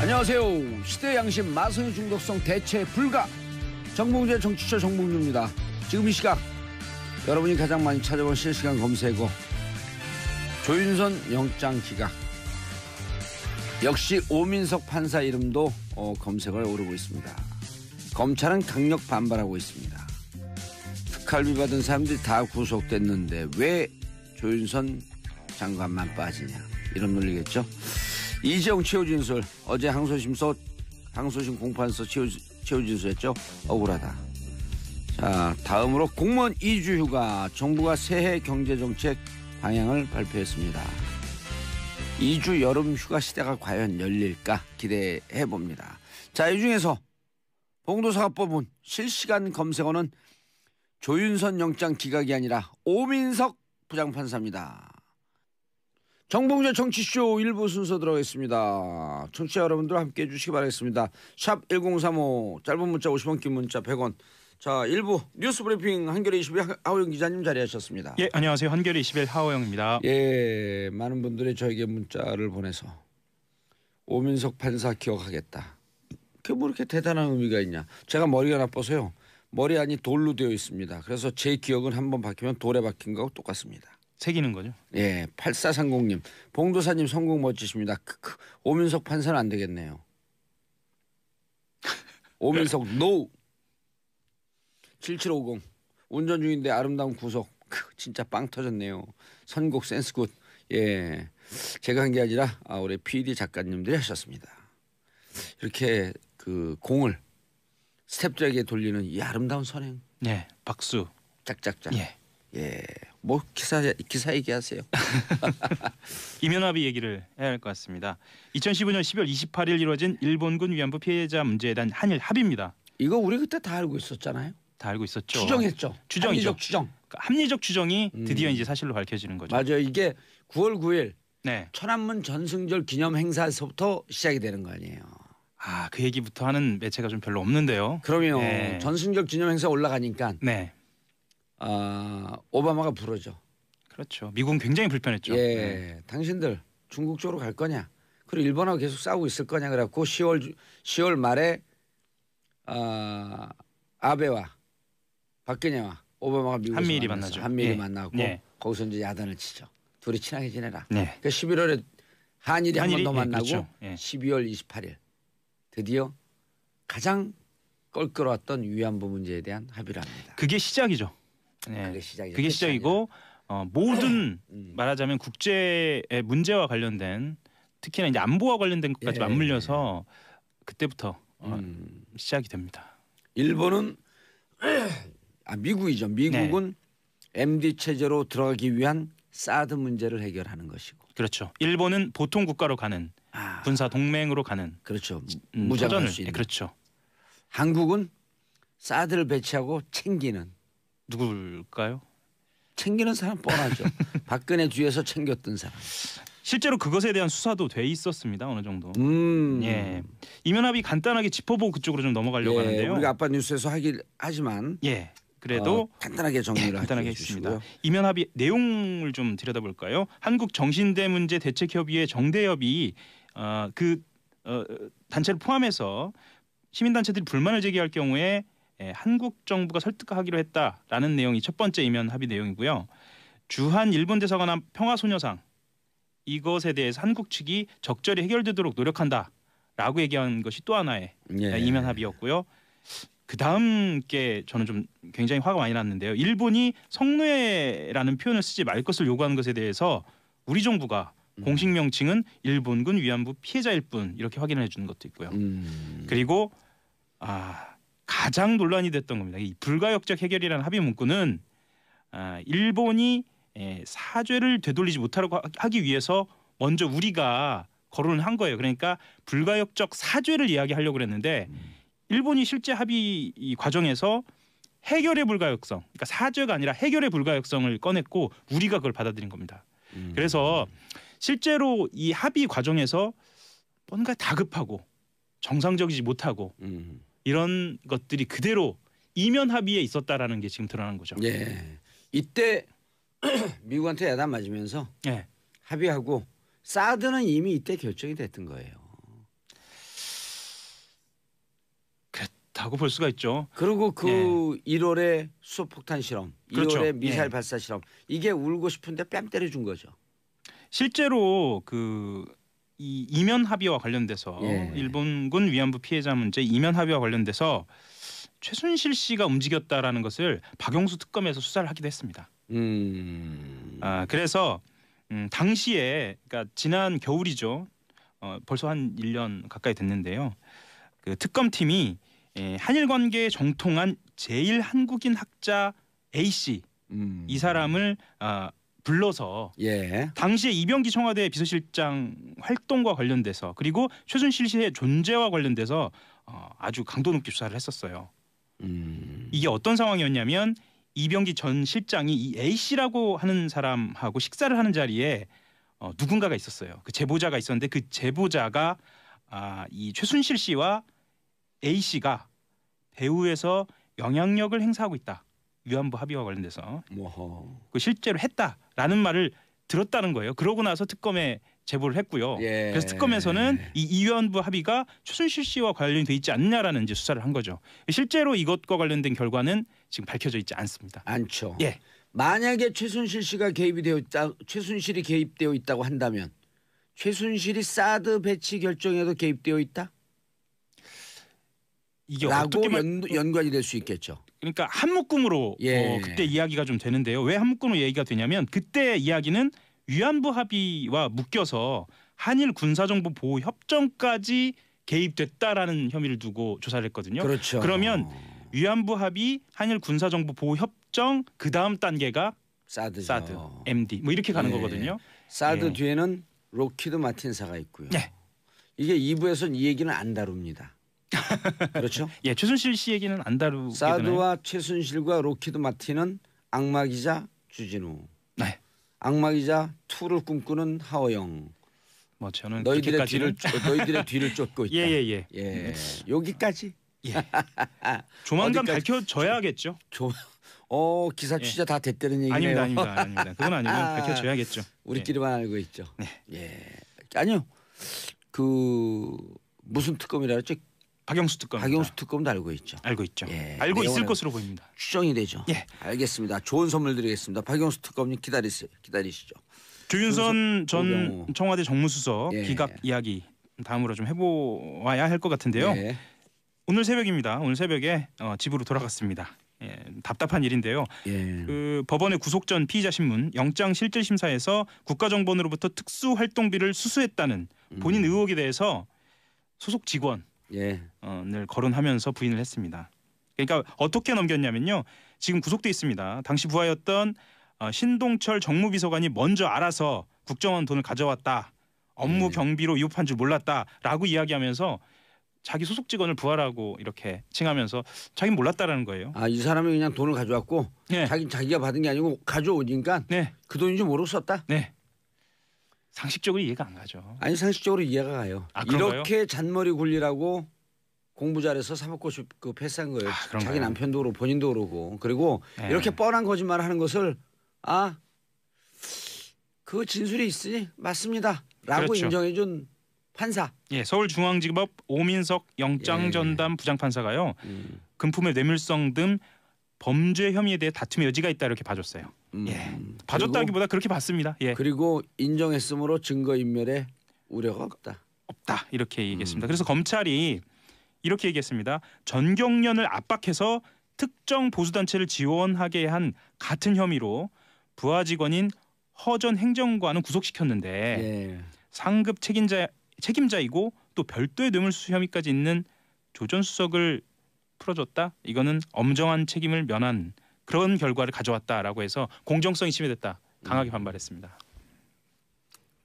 안녕하세요. 시대 양심 마성의 중독성 대체 불가 정봉주의 정치쇼 정봉주입니다. 지금 이 시각 여러분이 가장 많이 찾아본 실시간 검색어 조윤선 영장 기각. 역시 오민석 판사 이름도 검색어에 오르고 있습니다. 검찰은 강력 반발하고 있습니다. 특활비 받은 사람들이 다 구속됐는데 왜 조윤선 장관만 빠지냐, 이런 논리겠죠. 이재용 최후 진술, 어제 항소심 공판서 최후 진술했죠. 억울하다. 자, 다음으로 공무원 2주 휴가, 정부가 새해 경제정책 방향을 발표했습니다. 2주 여름 휴가 시대가 과연 열릴까 기대해 봅니다. 자, 이 중에서 봉도사가 뽑은 실시간 검색어는 조윤선 영장 기각이 아니라 오민석 부장판사입니다. 정봉주의 정치쇼 1부 순서 들어가겠습니다. 청취자 여러분들 함께해 주시기 바라겠습니다. 샵 1035 짧은 문자 50원, 긴 문자 100원. 자, 1부 뉴스 브리핑 한겨레 21 하호영 기자님 자리하셨습니다. 예, 안녕하세요. 한겨레 21 하호영입니다. 예, 많은 분들이 저에게 문자를 보내서 오민석 판사 기억하겠다. 그게 뭐 이렇게 대단한 의미가 있냐. 제가 머리가 나빠서요. 머리 안이 돌로 되어 있습니다. 그래서 제 기억은 한번 박히면 돌에 박힌 거하고 똑같습니다. 새기는 거죠? 예, 8430님. 봉도사님 성공 멋지십니다. 오민석 판사는 안 되겠네요. 오민석 노. 7750. 운전 중인데 아름다운 구속. 진짜 빵 터졌네요. 선곡 센스 굿. 예, 제가 한 게 아니라 우리 PD 작가님들이 하셨습니다. 이렇게 그 공을 스태프들에게 돌리는 이 아름다운 선행. 네, 박수. 짝짝짝. 예. 예, 뭐 기사 얘기하세요. 이면합의 얘기를 해야 할 것 같습니다. 2015년 10월 28일 이루어진 일본군 위안부 피해자 문제에 대한 한일 합의입니다. 이거 우리 그때 다 알고 있었잖아요. 다 알고 있었죠. 추정했죠. 추정이죠. 합리적 추정. 그러니까 합리적 추정이 드디어 이제 사실로 밝혀지는 거죠. 맞아요. 이게 9월 9일 네. 천안문 전승절 기념 행사에서부터 시작이 되는 거 아니에요. 아, 그 얘기부터 하는 매체가 좀 별로 없는데요. 그러면 네. 전승절 기념 행사 올라가니까 네. 오바마가 부르죠. 그렇죠. 미국은 굉장히 불편했죠. 예, 네. 당신들 중국 쪽으로 갈 거냐? 그리고 일본하고 계속 싸우고 있을 거냐? 그래갖고 10월 말에 아베와 박근혜와 오바마가 미국에서 한미일이 만나죠. 한미일이 예. 만나고 예. 거기서 이제 야단을 치죠. 둘이 친하게 지내라. 네. 그러니까 11월에 한일이 한 번 더 예, 만나고 그렇죠. 예. 12월 28일 드디어 가장 껄끄러웠던 위안부 문제에 대한 합의를 합니다. 그게 시작이죠. 네. 그게 시작이고 모든 말하자면 국제의 문제와 관련된, 특히나 이제 안보와 관련된 것까지 맞물려서 그때부터 시작이 됩니다. 일본은 미국이죠. 미국은 MD 체제로 들어가기 위한 사드 문제를 해결하는 것이고. 그렇죠. 일본은 보통 국가로 가는 군사 동맹으로 가는. 그렇죠. 무장할 수 있는. 그렇죠. 한국은 사드를 배치하고 챙기는. 누굴까요? 챙기는 사람 뻔하죠. 박근혜 뒤에서 챙겼던 사람. 실제로 그것에 대한 수사도 돼 있었습니다. 어느 정도. 예. 이면합의 간단하게 짚어보고 그쪽으로 좀 넘어가려고 하는데요. 우리가 아빠 뉴스에서 하지만 예. 그래도 간단하게 정리를 간단하게 했습니다. 이면합의 내용을 좀 들여다볼까요? 한국정신대문제 대책협의회 정대협이 단체를 포함해서 시민단체들이 불만을 제기할 경우에 한국 정부가 설득하기로 했다라는 내용이 첫 번째 이면 합의 내용이고요. 주한 일본 대사관한 평화소녀상, 이것에 대해서 한국 측이 적절히 해결되도록 노력한다라고 얘기한 것이 또 하나의 이면 합의였고요. 그 다음 게 저는 좀 굉장히 화가 많이 났는데요. 일본이 성노예라는 표현을 쓰지 말 것을 요구하는 것에 대해서 우리 정부가 공식 명칭은 일본군 위안부 피해자일 뿐 이렇게 확인을 해주는 것도 있고요. 그리고 가장 논란이 됐던 겁니다. 이 불가역적 해결이라는 합의 문구는 일본이 사죄를 되돌리지 못하려고 하기 위해서 먼저 우리가 거론을 한 거예요. 그러니까 불가역적 사죄를 이야기하려고 그랬는데 일본이 실제 합의 이 과정에서 해결의 불가역성, 그러니까 사죄가 아니라 해결의 불가역성을 꺼냈고 우리가 그걸 받아들인 겁니다. 그래서 실제로 이 합의 과정에서 뭔가 다급하고 정상적이지 못하고 이런 것들이 그대로 이면 합의에 있었다라는 게 지금 드러난 거죠. 예. 이때 미국한테 야단 맞으면서 합의하고 사드는 이미 이때 결정이 됐던 거예요. 있다고 볼 수가 있죠. 그리고 그 1월에 수소폭탄 실험, 그렇죠. 2월에 미사일 발사 실험 이게 울고 싶은데 뺨 때려준 거죠. 실제로 이 이면 합의와 관련돼서 일본군 위안부 피해자 문제 이면 합의와 관련돼서 최순실 씨가 움직였다라는 것을 박영수 특검에서 수사를 하기도 했습니다. 그래서 당시에 그러니까 지난 겨울이죠. 벌써 한 1년 가까이 됐는데요. 그 특검팀이 한일 관계에 정통한 제일 한국인 학자 A 씨 이 사람을 불러서 당시에 이병기 청와대 비서실장 활동과 관련돼서 그리고 최순실 씨의 존재와 관련돼서 아주 강도 높게 수사를 했었어요. 이게 어떤 상황이었냐면 이병기 전 실장이 이 A 씨라고 하는 사람하고 식사를 하는 자리에 누군가가 있었어요. 그 제보자가 있었는데 그 제보자가 이 최순실 씨와 A 씨가 배후에서 영향력을 행사하고 있다. 위안부 합의와 관련돼서 그 실제로 했다라는 말을 들었다는 거예요. 그러고 나서 특검에 제보를 했고요. 그래서 특검에서는 이 위안부 합의가 최순실 씨와 관련이 돼 있지 않느냐라는 이제 수사를 한 거죠. 실제로 이것과 관련된 결과는 지금 밝혀져 있지 않습니다. 않죠. 만약에 최순실이 개입되어 있다고 한다면 최순실이 사드 배치 결정에도 개입되어 있다? 이게 라고 연관이 될 수 있겠죠. 그러니까 한 묶음으로 그때 이야기가 좀 되는데요. 왜 한 묶음으로 얘기가 되냐면 그때 이야기는 위안부 합의와 묶여서 한일 군사정보 보호 협정까지 개입됐다라는 혐의를 두고 조사를 했거든요. 그렇죠. 그러면 위안부 합의, 한일 군사정보 보호 협정 그 다음 단계가 사드죠. 사드, MD 뭐 이렇게 가는 거거든요. 사드 뒤에는 로키드 마틴사가 있고요. 이게 2부에서는 이 얘기는 안 다룹니다. 그렇죠? 최순실 씨 얘기는 안 다루게 사드와 되나요? 최순실과 로키드 마틴은 악마기자 주진우, 악마기자 2를 꿈꾸는 하호영. 뭐 저는 너희들의 뒤를 쫓고 있다. 여기까지. 조만간 밝혀져야겠죠. 기사 취재 다 됐다는 얘기네요. 아닙니다. 그건 아니고 밝혀져야겠죠. 우리끼리만 알고 있죠. 아니요. 그 무슨 특검이라 했죠? 박영수 특검. 박영수 특검도 알고 있죠. 알고 있죠. 알고 있을 것으로 보입니다. 추정이 되죠. 알겠습니다. 좋은 선물 드리겠습니다. 박영수 특검님 기다리시죠. 조윤선 전 청와대 정무수석 기각 이야기 다음으로 좀 해보아야 할 것 같은데요. 오늘 새벽입니다. 오늘 새벽에 집으로 돌아갔습니다. 답답한 일인데요. 그 법원의 구속 전 피의자 신문 영장 실질 심사에서 국가정보원으로부터 특수활동비를 수수했다는 본인 의혹에 대해서 소속 직원을 거론하면서 부인을 했습니다. 그러니까 어떻게 넘겼냐면요. 지금 구속돼 있습니다. 당시 부하였던 신동철 정무비서관이 먼저 알아서 국정원 돈을 가져왔다. 업무 경비로 위협한 줄 몰랐다라고 이야기하면서 자기 소속 직원을 부하라고 이렇게 칭하면서 자기는 몰랐다라는 거예요. 이 사람이 그냥 돈을 가져왔고 자기가 받은 게 아니고 가져오니까 그 돈인지 모르고 썼다? 상식적으로 이해가 안 가죠. 아니 상식적으로 이해가 가요. 이렇게 잔머리 굴리라고 공부 잘해서 사법고시 패스한 거예요. 자기 남편도 그러고 본인도 그러고. 그리고 이렇게 뻔한 거짓말을 하는 것을 그 진술이 있으니 맞습니다. 라고 인정해준 판사. 서울중앙지법 오민석 영장전담 부장판사가요. 금품의 뇌물성 등 범죄 혐의에 대해 다툼의 여지가 있다 이렇게 봐줬어요. 봐줬다기보다 그렇게 봤습니다. 그리고 인정했으므로 증거인멸에 우려가 없다 이렇게 얘기했습니다. 그래서 검찰이 이렇게 얘기했습니다. 전경련을 압박해서 특정 보수단체를 지원하게 한 같은 혐의로 부하 직원인 허 전 행정관은 구속시켰는데 상급 책임자이고 또 별도의 뇌물수수 혐의까지 있는 조 전 수석을 풀어줬다. 이거는 엄정한 책임을 면한 그런 결과를 가져왔다라고 해서 공정성이 침해됐다. 강하게 반발했습니다.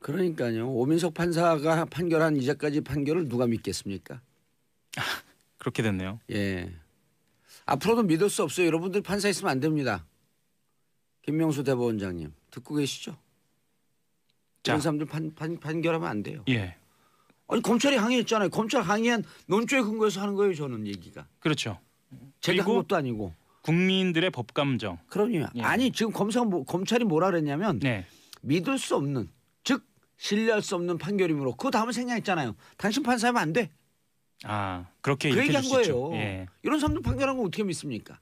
그러니까요. 오민석 판사가 판결한 이제까지 판결을 누가 믿겠습니까? 그렇게 됐네요. 앞으로도 믿을 수 없어요. 여러분들 판사 있으면 안 됩니다. 김명수 대법원장님 듣고 계시죠? 이런 사람들 판결하면 안 돼요. 아니 검찰이 항의했잖아요. 검찰 항의한 논조에 근거해서 하는 거예요. 저는 얘기가. 그렇죠. 제가 한 것도 아니고. 국민들의 법 감정. 그럼요. 아니 지금 검찰이 뭐라 그랬냐면 믿을 수 없는 즉 신뢰할 수 없는 판결이므로 그 다음에 생략했잖아요. 당신 판사하면 안 돼. 그렇게 그 얘기한 읽혀질 수 있죠. 거예요. 예. 이런 사람들 판결한 거 어떻게 믿습니까?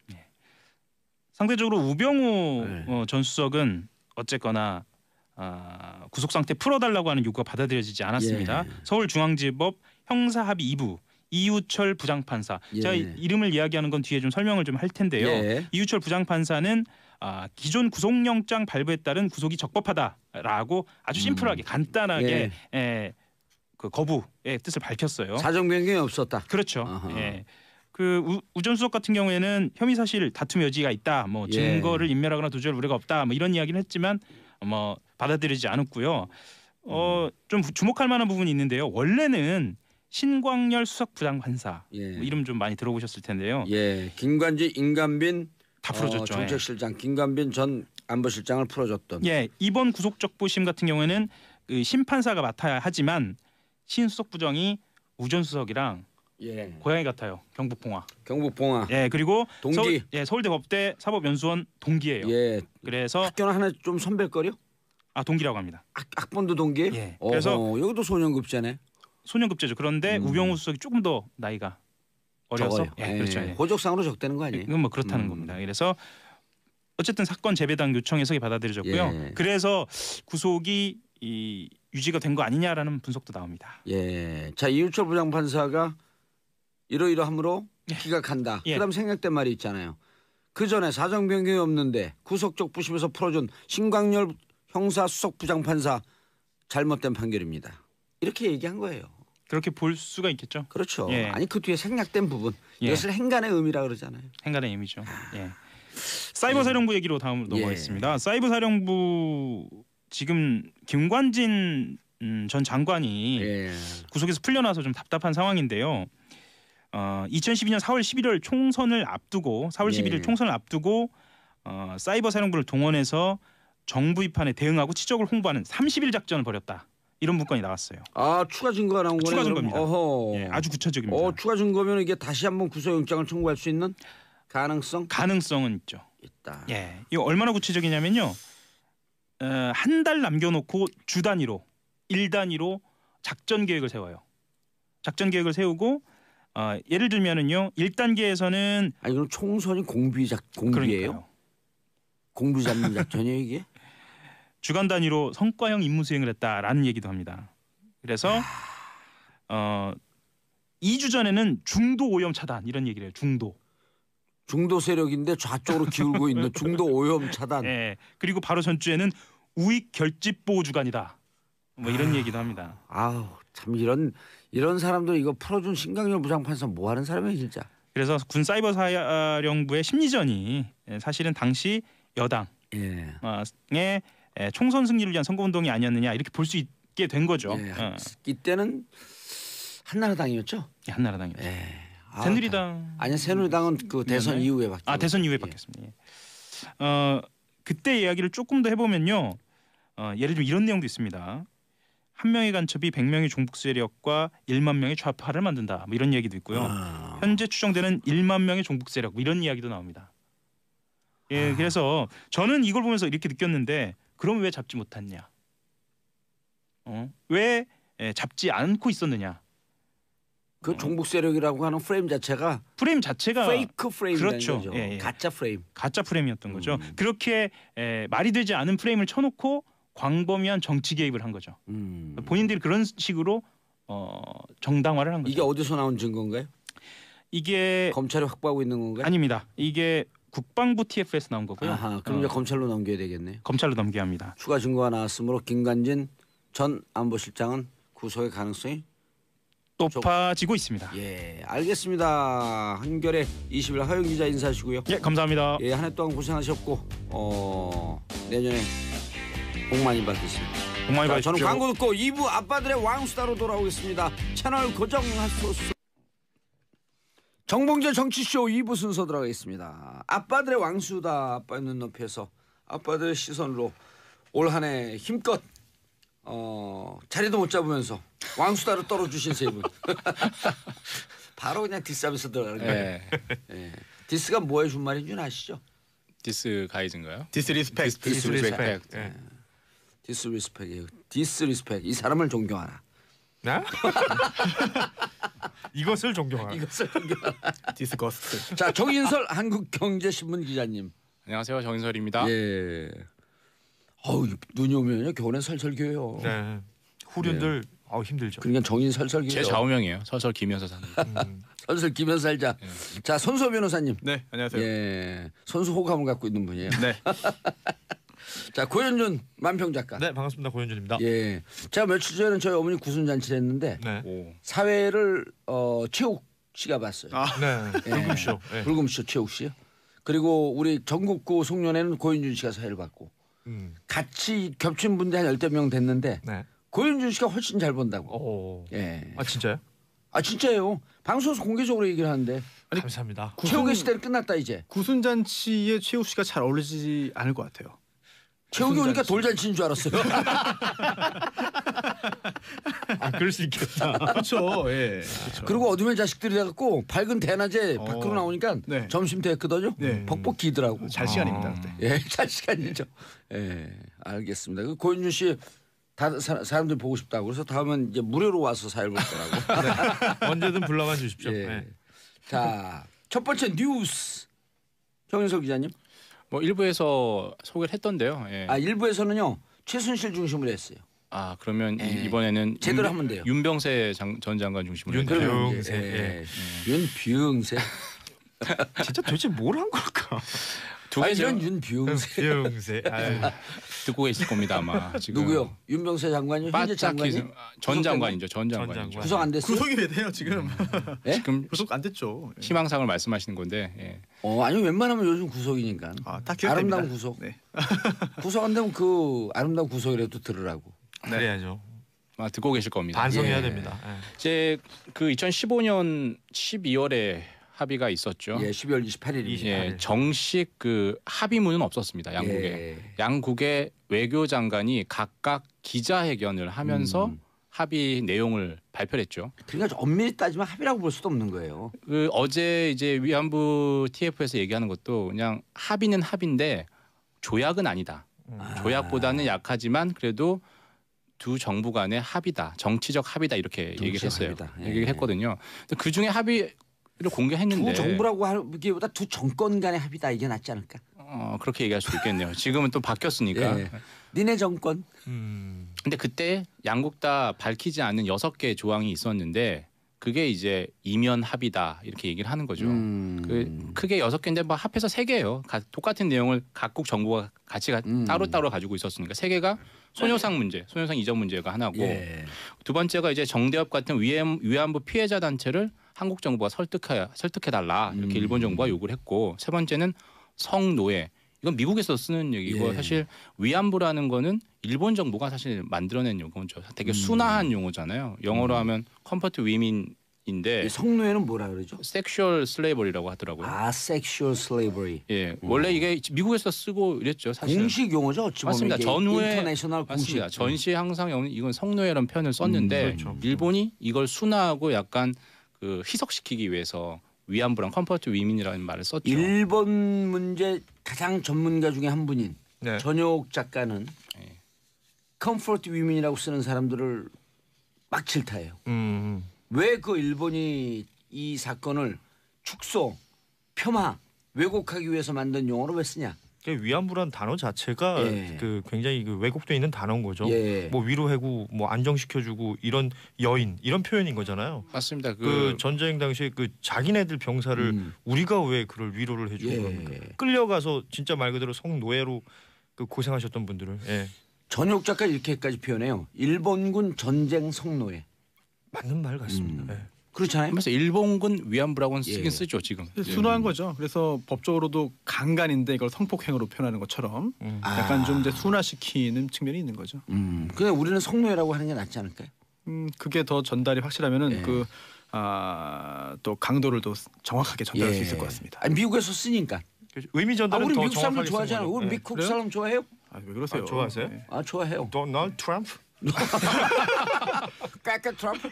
상대적으로 우병우 전 수석은 어쨌거나 구속 상태 풀어달라고 하는 요구가 받아들여지지 않았습니다. 예. 서울중앙지법 형사합의 2부 이우철 부장판사. 예. 제가 이름을 이야기하는 건 뒤에 좀 설명을 좀 할 텐데요. 예. 이우철 부장판사는 기존 구속영장 발부에 따른 구속이 적법하다라고 아주 심플하게 간단하게 그 거부의 뜻을 밝혔어요. 사정 변경이 없었다. 그렇죠. 예. 그 우전 수석 같은 경우에는 혐의 사실 다툼 여지가 있다, 뭐 증거를 인멸하거나 도주할 우려가 없다, 뭐 이런 이야기를 했지만 뭐 받아들이지 않았고요. 좀 주목할 만한 부분이 있는데요. 원래는 신광열 수석 부장판사 뭐 이름 좀 많이 들어보셨을 텐데요. 예, 김관지, 임관빈 다 풀어줬죠. 정책실장, 김관빈 전 안보실장을 풀어줬던. 예, 이번 구속적부심 같은 경우에는 그 심판사가 맡아야 하지만 신수석 부정이 우전 수석이랑 고향이 같아요. 경북봉화. 경북봉화. 예, 그리고 동기. 서울대 법대 사법연수원 동기예요. 예. 그래서 학교는 하나 좀 선배거려? 동기라고 합니다. 학번도 동기예요? 예. 그래서 여기도 소년급제네. 소년급제죠. 그런데 우병우 수석이 조금 더 나이가 어려서 적어요. 그렇죠. 호적상으로 적대는 거 아니에요? 이건 뭐 그렇다는 겁니다. 그래서 어쨌든 사건 재배당 요청 해석이 받아들여졌고요. 그래서 구속이 유지가 된 거 아니냐라는 분석도 나옵니다. 예. 자, 이우철 부장판사가 이러이러함으로 기각한다. 그다음 생략된 말이 있잖아요. 그 전에 사정 변경이 없는데 구속적 부심에서 풀어준 신광열 형사 수석 부장판사 잘못된 판결입니다. 이렇게 얘기한 거예요. 그렇게 볼 수가 있겠죠. 그렇죠. 아니 그 뒤에 생략된 부분 이것을 행간의 의미라 그러잖아요. 행간의 의미죠. 사이버 사령부 얘기로 다음으로 넘어가겠습니다. 사이버 사령부 지금 김관진 전 장관이 구속에서 풀려나서 좀 답답한 상황인데요. 2012년 4월 11일 총선을 앞두고 4월 11일 총선을 앞두고 사이버 사령부를 동원해서 정부 비판에 대응하고 치적을 홍보하는 30일 작전을 벌였다. 이런 문건이 나왔어요. 추가 증거가 나온 거네요. 추가 증거입니다. 아주 구체적입니다. 추가 증거면 이게 다시 한번 구속영장을 청구할 수 있는 가능성은 있죠. 있다. 이거 얼마나 구체적이냐면요. 한 달 남겨놓고 주 단위로, 일 단위로 작전 계획을 세워요. 작전 계획을 세우고 예를 들면은요. 1단계에서는 그럼 총선이 공비예요? 그러니까요. 공비 잡는 작전이에요 이게? 주간 단위로 성과형 임무 수행을 했다라는 얘기도 합니다. 그래서 2주 전에는 중도 오염 차단 이런 얘기를 해요. 중도 세력인데 좌쪽으로 기울고 있는 중도 오염 차단. 그리고 바로 전주에는 우익 결집 보호 주간이다. 뭐 이런 얘기도 합니다. 참 이런 사람들 이거 풀어준 신광열 부장판사 뭐 하는 사람이에요 진짜. 그래서 군 사이버 사령부의 심리전이 사실은 당시 여당의 총선 승리를 위한 선거운동이 아니었느냐 이렇게 볼 수 있게 된 거죠. 이때는 한나라당이었죠? 한나라당이었죠. 새누리당 새누리당은 그 대선 이후에 바뀌었어요. 대선 이후에 바뀌었습니다. 그때 이야기를 조금 더 해보면요. 예를 들면 이런 내용도 있습니다. 한 명의 간첩이 100명의 종북 세력과 1만 명의 좌파를 만든다. 뭐 이런 얘기도 있고요. 현재 추정되는 1만 명의 종북 세력 뭐 이런 이야기도 나옵니다. 그래서 저는 이걸 보면서 이렇게 느꼈는데 그럼 왜 잡지 못했냐? 왜 잡지 않고 있었느냐? 그 종북 세력이라고 하는 프레임 자체가 페이크 프레임이라는 거죠. 가짜 프레임. 가짜 프레임이었던 거죠. 그렇게 말이 되지 않은 프레임을 쳐놓고 광범위한 정치 개입을 한 거죠. 본인들이 그런 식으로 정당화를 한 거죠. 이게 어디서 나온 증거인가요? 이게 검찰이 확보하고 있는 건가요? 아닙니다. 이게 국방부 TF에서 나온 거고요. 그럼 이제 검찰로 넘겨야 되겠네요. 검찰로 넘겨야 합니다. 추가 증거가 나왔으므로 김관진 전 안보실장은 구속의 가능성이 높아지고 있습니다. 알겠습니다. 한겨레 20일 하영 기자 인사하시고요. 감사합니다. 한 해 동안 고생하셨고 내년에 복 많이 받으세요. 복 많이 받으십시오. 저는 광고 듣고 2부 아빠들의 왕수다로 돌아오겠습니다. 채널 고정하소서. 정봉재 정치쇼 2부 순서 들어가겠습니다. 아빠들의 왕수다. 아빠의 눈높이에서 아빠들의 시선으로 올 한 해 힘껏 자리도 못 잡으면서 왕수다로 떨어주신 세 분. 바로 그냥 디스하면서 들어가는 거예요. 디스가 뭐의 준말인 줄 아시죠? 디스 가이즈인가요? 디스리스펙. 디스리스펙이에요. 디스리스펙. 이 사람을 존경하라. 이것을 존경하라. 이것을 존경하라. 디스커스트. 자, 정인설 한국경제신문 기자님. 안녕하세요, 정인설입니다. 예. 어우, 눈이 오면요 겨울엔 설설겨요. 네. 후륜들 힘들죠. 그러니까 정인 설설겨요. 제 좌우명이에요. 설설 기면서 사는. 설설 기면서 살자. 자, 손수호 변호사님. 네, 안녕하세요. 예, 선수 호감을 갖고 있는 분이에요. 네. 자, 고현준 만평 작가. 네, 반갑습니다. 고현준입니다. 예, 제가 며칠 전에 저희 어머니 구순잔치를 했는데 네. 오. 사회를 최욱 씨가 봤어요. 네. 불금쇼. 네. 불금쇼 최욱 씨요. 그리고 우리 전국구 송년회는 고현준 씨가 사회를 봤고 같이 겹친 분들 한 10명 됐는데 네. 고현준 씨가 훨씬 잘 본다고. 오. 예. 아 진짜요? 아 진짜예요. 방송에서 공개적으로 얘기를 하는데 감사합니다. 최욱의 시대는 끝났다 이제. 구순잔치에 최욱 씨가 잘 어울리지 않을 것 같아요. 최욱이 오니까 돌잔치인 줄 알았어요. 아 그럴 수 있겠다. 그렇죠. 예. 그렇죠. 그리고 어둠의 자식들이 돼갖고 밝은 대낮에 밖으로 나오니까 네. 점심 됐거든요. 네. 벅벅 기더라고. 잘 시간입니다. 그때. 예, 잘 시간이죠. 예, 알겠습니다. 그 고현준 씨 다 사람들 보고 싶다고 그래서 다음은 이제 무료로 와서 사회를 볼 거라고. 언제든 불러만 주십시오. 예. 네. 자, 첫 번째 뉴스 정인석 기자님. 뭐 일부에서 소개를 했던데요. 예. 아, 일부에서는요 최순실 중심으로 했어요. 아 그러면 예. 이번에는 제대로 하면 돼요. 윤병세 전 장관 중심으로 했나요? 윤병세. 예. 윤병세. 진짜 도대체 뭘 한 걸까? 두 아니, 개죠. 전 윤병세. 윤병세. 아유. 듣고 계실 겁니다 아마 지금. 누구요? 윤병세 장관이 현재 장관이 전 장관이죠. 전 장관이죠. 구속 안 됐어요? 구속이 왜 돼요 지금? 예? 지금 구속 안 됐죠. 예. 희망상을 말씀하시는 건데. 예. 아니 웬만하면 요즘 구속이니까. 다 기억됩니다. 아름다운 구속. 네. 구속 안 되면 그 아름다운 구속이라도 들으라고. 그래야죠. 아마 듣고 계실 겁니다. 반성해야 예. 됩니다. 예. 이제 그 2015년 12월에 합의가 있었죠. 예, 12월 28일입니다. 예, 정식 그 합의문은 없었습니다. 양국에. 예. 양국의 외교장관이 각각 기자회견을 하면서 합의 내용을 발표했죠. 그러니까 엄밀히 따지면 합의라고 볼 수도 없는 거예요. 그 어제 이제 위안부 TF에서 얘기하는 것도 그냥 합의는 합의인데 조약은 아니다. 조약보다는 약하지만 그래도 두 정부 간의 합의다. 정치적 합의다 이렇게 얘기를 했어요. 합의다. 예. 얘기를 했거든요. 그 중에 합의를 공개했는데 두 정부라고 하기보다 두 정권 간의 합의다 이게 낫지 않을까? 그렇게 얘기할 수도 있겠네요. 지금은 또 바뀌었으니까. 예. 니네 정권. 근데 그때 양국 다 밝히지 않은 6개 조항이 있었는데 그게 이제 이면 합의다 이렇게 얘기를 하는 거죠. 그 크게 6개인데 뭐 합해서 3개예요. 똑같은 내용을 각국 정부가 같이 따로따로 가지고 있었으니까 3개가 소녀상 문제, 소녀상 이전 문제가 하나고 예. 두 번째가 이제 정대협 같은 위안부 피해자 단체를 한국 정부가 설득해달라 이렇게 일본 정부가 요구를 했고 세 번째는 성노예. 이건 미국에서 쓰는 얘기고 예. 사실 위안부라는 거는 일본 정부가 사실 만들어낸 용어죠. 되게 순화한 용어잖아요. 영어로 하면 컴포트 위민인데 성노예는 뭐라 그러죠? 섹슈얼 슬레이버리라고 하더라고요. 아, 섹슈얼 슬레이버리. 예, 원래 이게 미국에서 쓰고 이랬죠. 사실 공식 용어죠. 어찌 보면 맞습니다. 이게 전후에 인터내셔널 공식. 맞습니다. 전시에 항상 이건 성노예라는 표현을 썼는데 그렇죠. 일본이 이걸 순화하고 약간 그 희석시키기 위해서 위안부랑 컴포트 위민이라는 말을 썼죠. 일본 문제 가장 전문가 중에 한 분인 네. 전효옥 작가는 네. 컴포트 위민이라고 쓰는 사람들을 막 질타해요. 왜 그 일본이 이 사건을 축소, 폄하, 왜곡하기 위해서 만든 용어로 왜 쓰냐? 위안부란 단어 자체가 예. 그 굉장히 그 왜곡돼 있는 단어인 거죠. 예. 뭐 위로해고 뭐 안정시켜주고 이런 여인 이런 표현인 거잖아요. 맞습니다. 그 전쟁 당시에 그 자기네들 병사를 우리가 왜 그를 위로를 해주고 예. 그럽니까? 끌려가서 진짜 말 그대로 성노예로 그 고생하셨던 분들을 전효옥 작가 이렇게까지 표현해요. 일본군 전쟁 성노예. 맞는 말 같습니다. 예. 그렇잖아요. 그래서 일본군 위안부라고는 쓰긴 예. 쓰죠 지금. 순화한 거죠. 그래서 법적으로도 강간인데 이걸 성폭행으로 표현하는 것처럼 약간 좀 이제 순화시키는 측면이 있는 거죠. 근데 우리는 성노예라고 하는 게 낫지 않을까요? 그게 더 전달이 확실하면은 예. 또 강도를 더 정확하게 전달할 수 있을 것 같습니다. 아니, 미국에서 쓰니까. 의미 아, 전달은 우리 더 미국 사람들 정확하게 좋아하잖아요. 쓰는 우리 거죠. 미국 그래요? 사람 좋아해요? 왜 그러세요? 아, 좋아하세요? 예. 아, 좋아해요. 도널드 트럼프? 까까 트럼프.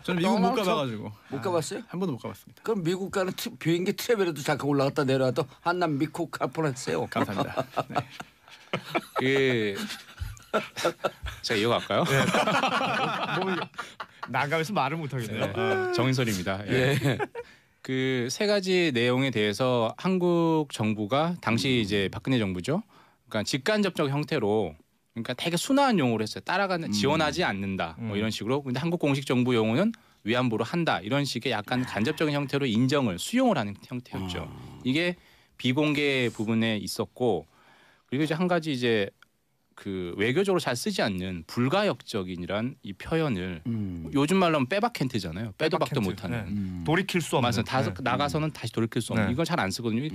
저는 미국 못 도널드 가봐가지고 못 가봤어요? 한 번도 못 가봤습니다. 그럼 미국 가는 비행기 트래블에도 잠깐 올라갔다 내려와도 한남 미국 갈 뻔했어요. 감사합니다. 네. 그 제가 이어갈까요? 난감해서 말을 못 하겠네요. 정인설입니다. 예. 그 세 가지 내용에 대해서 한국 정부가 당시 이제 박근혜 정부죠. 그러니까 직간접적 형태로 그러니까 되게 순화한 용어로 했어요. 따라가는 지원하지 않는다. 뭐 이런 식으로. 근데 한국 공식 정부 용어는 위안부로 한다. 이런 식의 약간 간접적인 형태로 인정을 수용을 하는 형태였죠. 이게 비공개 부분에 있었고 그리고 이제 한 가지 이제 그 외교적으로 잘 쓰지 않는 불가역적인이란 이 표현을 요즘 말로 하면 빼박캔트잖아요. 빼도 박도 못하는. 돌이킬 수 없는. 맞아요. 나가서는 다시 돌이킬 수 없는. 이건 잘 안 쓰거든요.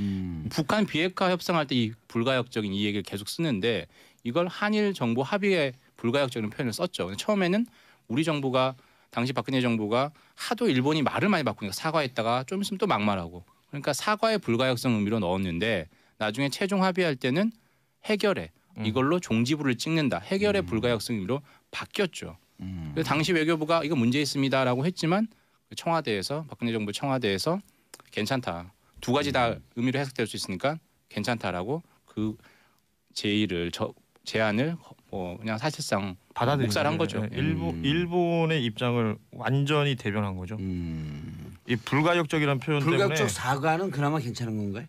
북한 비핵화 협상할 때 이 불가역적인 이 얘기를 계속 쓰는데 이걸 한일 정부 합의에 불가역적인 표현을 썼죠. 근데 처음에는 우리 정부가 당시 박근혜 정부가 하도 일본이 말을 많이 바꾸니까 사과했다가 좀 있으면 또 막말하고 그러니까 사과의 불가역성 의미로 넣었는데 나중에 최종 합의할 때는 해결해. 이걸로 종지부를 찍는다. 해결의 불가역성 의미로 바뀌었죠. 그래서 당시 외교부가 이거 문제 있습니다라고 했지만 청와대에서 박근혜 정부 청와대에서 괜찮다. 두 가지 다 의미로 해석될 수 있으니까 괜찮다라고 그 제안을 그냥 사실상 받아들인 묵살한 거죠. 네. 일본의 입장을 완전히 대변한 거죠. 이 불가역적이라는 표현 불가역적 때문에 사과는 그나마 괜찮은 건가요?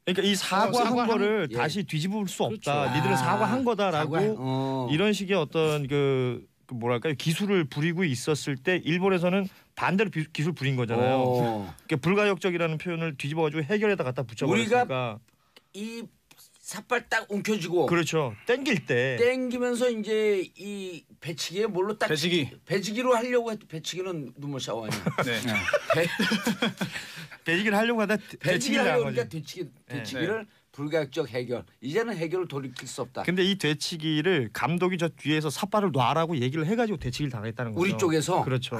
그러니까 이 사과한 거를 예. 다시 뒤집을 수 없다. 그렇죠. 니들은 사과한 거다라고 사과. 이런 식의 어떤 그 뭐랄까요 기술을 부리고 있었을 때 일본에서는 반대로 기술 부린 거잖아요. 그러니까 불가역적이라는 표현을 뒤집어가지고 해결에다 갖다 붙여버리니까 우리가 이 삿발 딱 움켜쥐고 그렇죠. 땡길 때 땡기면서 이제 이 배치기에 뭘로 딱 배치기로 하려고 해도 배치기는 눈물 샤워 아니야. 네. 배치기를 하려고 하다 배치기를 한 하려고 거지. 하니까 되치기를 불가역적 해결. 이제는 해결을 돌이킬 수 없다. 근데 이 되치기를 감독이 저 뒤에서 삿발을 놔라고 얘기를 해가지고 되치기를 당했다는 거죠. 우리 쪽에서 그렇죠.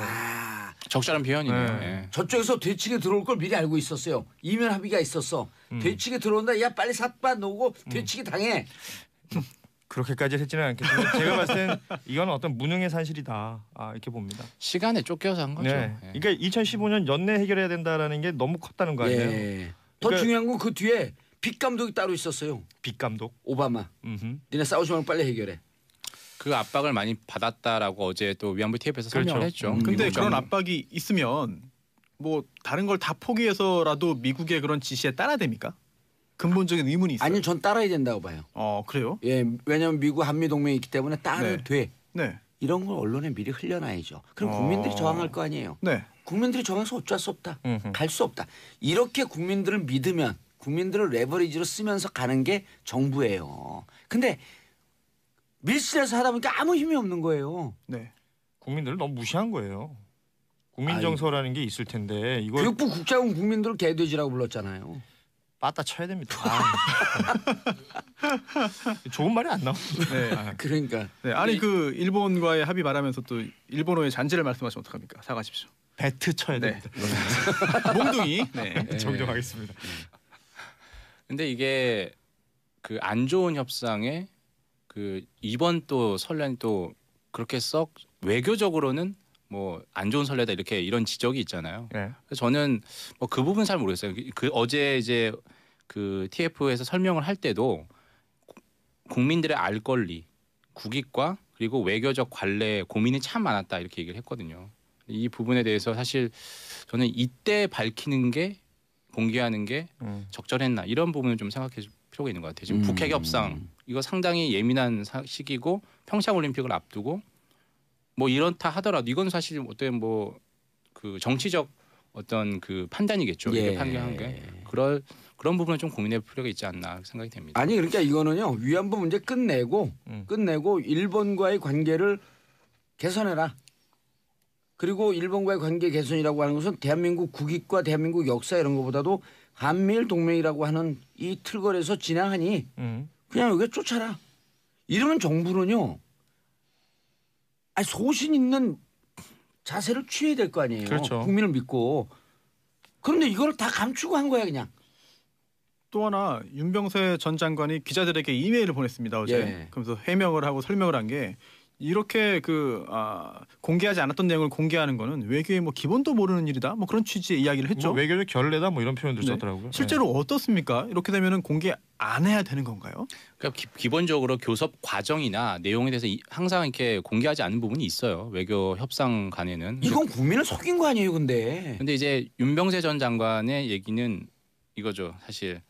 적절한 표현이네요. 네. 예. 저쪽에서 되치기 들어올 걸 미리 알고 있었어요. 이면 합의가 있었어. 되치기 들어온다. 야 빨리 삿발 놓고 되치기 당해. 그렇게까지 했지는 않겠지만 제가 봤을 땐 이건 어떤 무능의 산실이다 이렇게 봅니다. 시간에 쫓겨서 한 거죠. 네. 예. 그러니까 2015년 연내 해결해야 된다라는 게 너무 컸다는 거 아니에요? 예. 더 그러니까- 중요한 건 그 뒤에 빅 감독이 따로 있었어요. 빅 감독. 오바마. 니네 싸우지 말고 빨리 해결해. 그 압박을 많이 받았다라고 어제 또 위안부 TF에서 그렇죠. 설명을 했죠. 근데 미국 그런 정부. 압박이 있으면 뭐 다른 걸 다 포기해서라도 미국의 그런 지시에 따라야 됩니까? 근본적인 의문이 있어요. 아니 전 따라야 된다고 봐요. 그래요? 예, 왜냐하면 미국 한미 동맹이 있기 때문에 따라도 네. 돼. 네. 이런 걸 언론에 미리 흘려놔야죠. 그럼 국민들이 저항할 거 아니에요. 네. 국민들이 저항해서 어쩔 수 없다. 음흠. 갈 수 없다. 이렇게 국민들을 믿으면 국민들을 레버리지로 쓰면서 가는 게 정부예요. 근데 밀실에서 하다 보니까 아무 힘이 없는 거예요. 네. 국민들을 너무 무시한 거예요. 국민 정서라는 게 있을 텐데 이걸 교육부 국장은 국민들을 개돼지라고 불렀잖아요. 빠따 쳐야 됩니다. 좋은 말이 안 나와. 네. 그러니까 네. 아니 그 일본과의 합의 말하면서 또 일본어의 잔재를 말씀하시면 어떡합니까? 사과하십시오. 배트 쳐야 네. 됩니다. 몽둥이. 네. 정정하겠습니다. 근데 이게 그 안 좋은 협상에 그 이번 또 선례는 또 그렇게 썩 외교적으로는 뭐 안 좋은 선례다 이렇게 이런 지적이 있잖아요. 네. 그래서 저는 뭐 그 부분 잘 모르겠어요. 그 어제 이제 그 TF에서 설명을 할 때도 국민들의 알 권리, 국익과 그리고 외교적 관례 고민이 참 많았다 이렇게 얘기를 했거든요. 이 부분에 대해서 사실 저는 이때 밝히는 게 공개하는 게 적절했나 이런 부분을 좀 생각해 줄 필요가 있는 것 같아요. 지금 북핵 협상 이거 상당히 예민한 시기고 평창 올림픽을 앞두고 뭐 이렇다 하더라도 이건 사실 어떤 뭐 그 정치적 어떤 그 판단이겠죠. 이렇게 판결한 게 그런 부분은 좀 고민할 필요가 있지 않나 생각이 됩니다. 아니 그러니까 이거는요 위안부 문제 끝내고 일본과의 관계를 개선해라. 그리고 일본과의 관계 개선이라고 하는 것은 대한민국 국익과 대한민국 역사 이런 것보다도 한미일 동맹이라고 하는 이 틀거리에서 진행하니 그냥 여기 쫓아라. 이러면 정부는요. 아니 소신 있는 자세를 취해야 될 거 아니에요. 그렇죠. 국민을 믿고. 그런데 이걸 다 감추고 한 거야 그냥. 또 하나 윤병세 전 장관이 기자들에게 이메일을 보냈습니다 어제. 예. 그러면서 해명을 하고 설명을 한 게 이렇게 공개하지 않았던 내용을 공개하는 거는 외교의 뭐 기본도 모르는 일이다. 뭐 그런 취지의 이야기를 했죠. 뭐 외교적 결례다 뭐 이런 표현도 썼더라고요. 실제로 어떻습니까? 이렇게 되면은 공개 안 해야 되는 건가요? 그러니까 기본적으로 교섭 과정이나 내용에 대해서 항상 이렇게 공개하지 않는 부분이 있어요. 외교 협상 간에는. 이건 국민을 속인 거 아니에요, 근데. 근데 이제 윤병세 전 장관의 얘기는 이거죠. 사실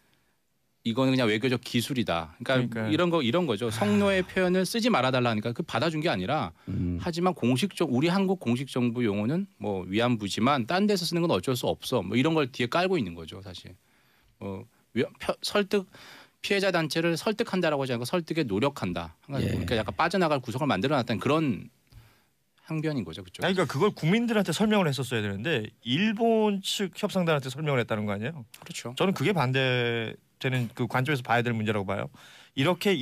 이거는 그냥 외교적 기술이다. 그러니까 이런 거죠. 성노예 표현을 쓰지 말아달라니까 그 받아준 게 아니라 하지만 우리 한국 공식 정부 용어는 뭐 위안부지만 딴 데서 쓰는 건 어쩔 수 없어. 뭐 이런 걸 뒤에 깔고 있는 거죠, 사실. 설득 피해자 단체를 설득한다라고 하지 않고 설득에 노력한다. 그러니까 약간 빠져나갈 구석을 만들어놨다는 그런 항변인 거죠, 그쪽. 그러니까 그걸 국민들한테 설명을 했었어야 되는데 일본 측 협상단한테 설명을 했다는 거 아니에요? 그렇죠. 저는 그게 반대되는 그 관점에서 봐야 될 문제라고 봐요. 이렇게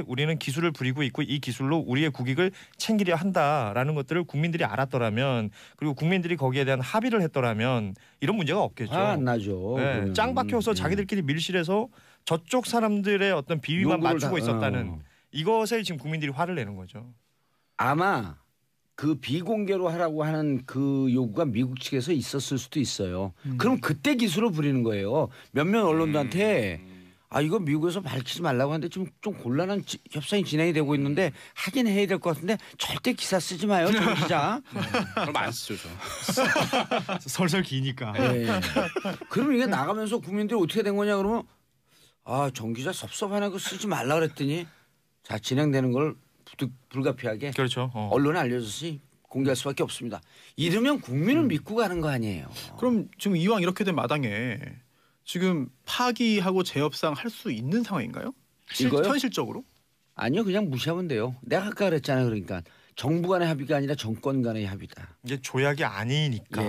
우리는 기술을 부리고 있고 이 기술로 우리의 국익을 챙기려 한다라는 것들을 국민들이 알았더라면 그리고 국민들이 거기에 대한 합의를 했더라면 이런 문제가 없겠죠. 안 나죠. 네, 짱 박혀서 자기들끼리 밀실해서 저쪽 사람들의 어떤 비위만 맞추고 있었다는 이것에 지금 국민들이 화를 내는 거죠. 아마 그 비공개로 하라고 하는 그 요구가 미국 측에서 있었을 수도 있어요. 그럼 그때 기술을 부리는 거예요. 몇몇 언론들한테 이거 미국에서 밝히지 말라고 하는데 좀 곤란한 협상이 진행이 되고 있는데 하긴 해야 될 것 같은데 절대 기사 쓰지 마요, 정 기자. 그럼 안 쓰죠, 저. 설설 기니까. 네. 그럼 이게 나가면서 국민들이 어떻게 된 거냐 그러면 정 기자 섭섭하네 그 쓰지 말라 그랬더니 자 진행되는 걸 불가피하게 그렇죠. 언론에 알려줬으니 공개할 수밖에 없습니다. 이러면 국민을 믿고 가는 거 아니에요. 그럼 지금 이왕 이렇게 된 마당에 지금 파기하고 재협상 할 수 있는 상황인가요? 이거요? 현실적으로? 아니요, 그냥 무시하면 돼요. 내가 아까 그랬잖아요. 그러니까 정부 간의 합의가 아니라 정권 간의 합의다. 이제 조약이 아니니까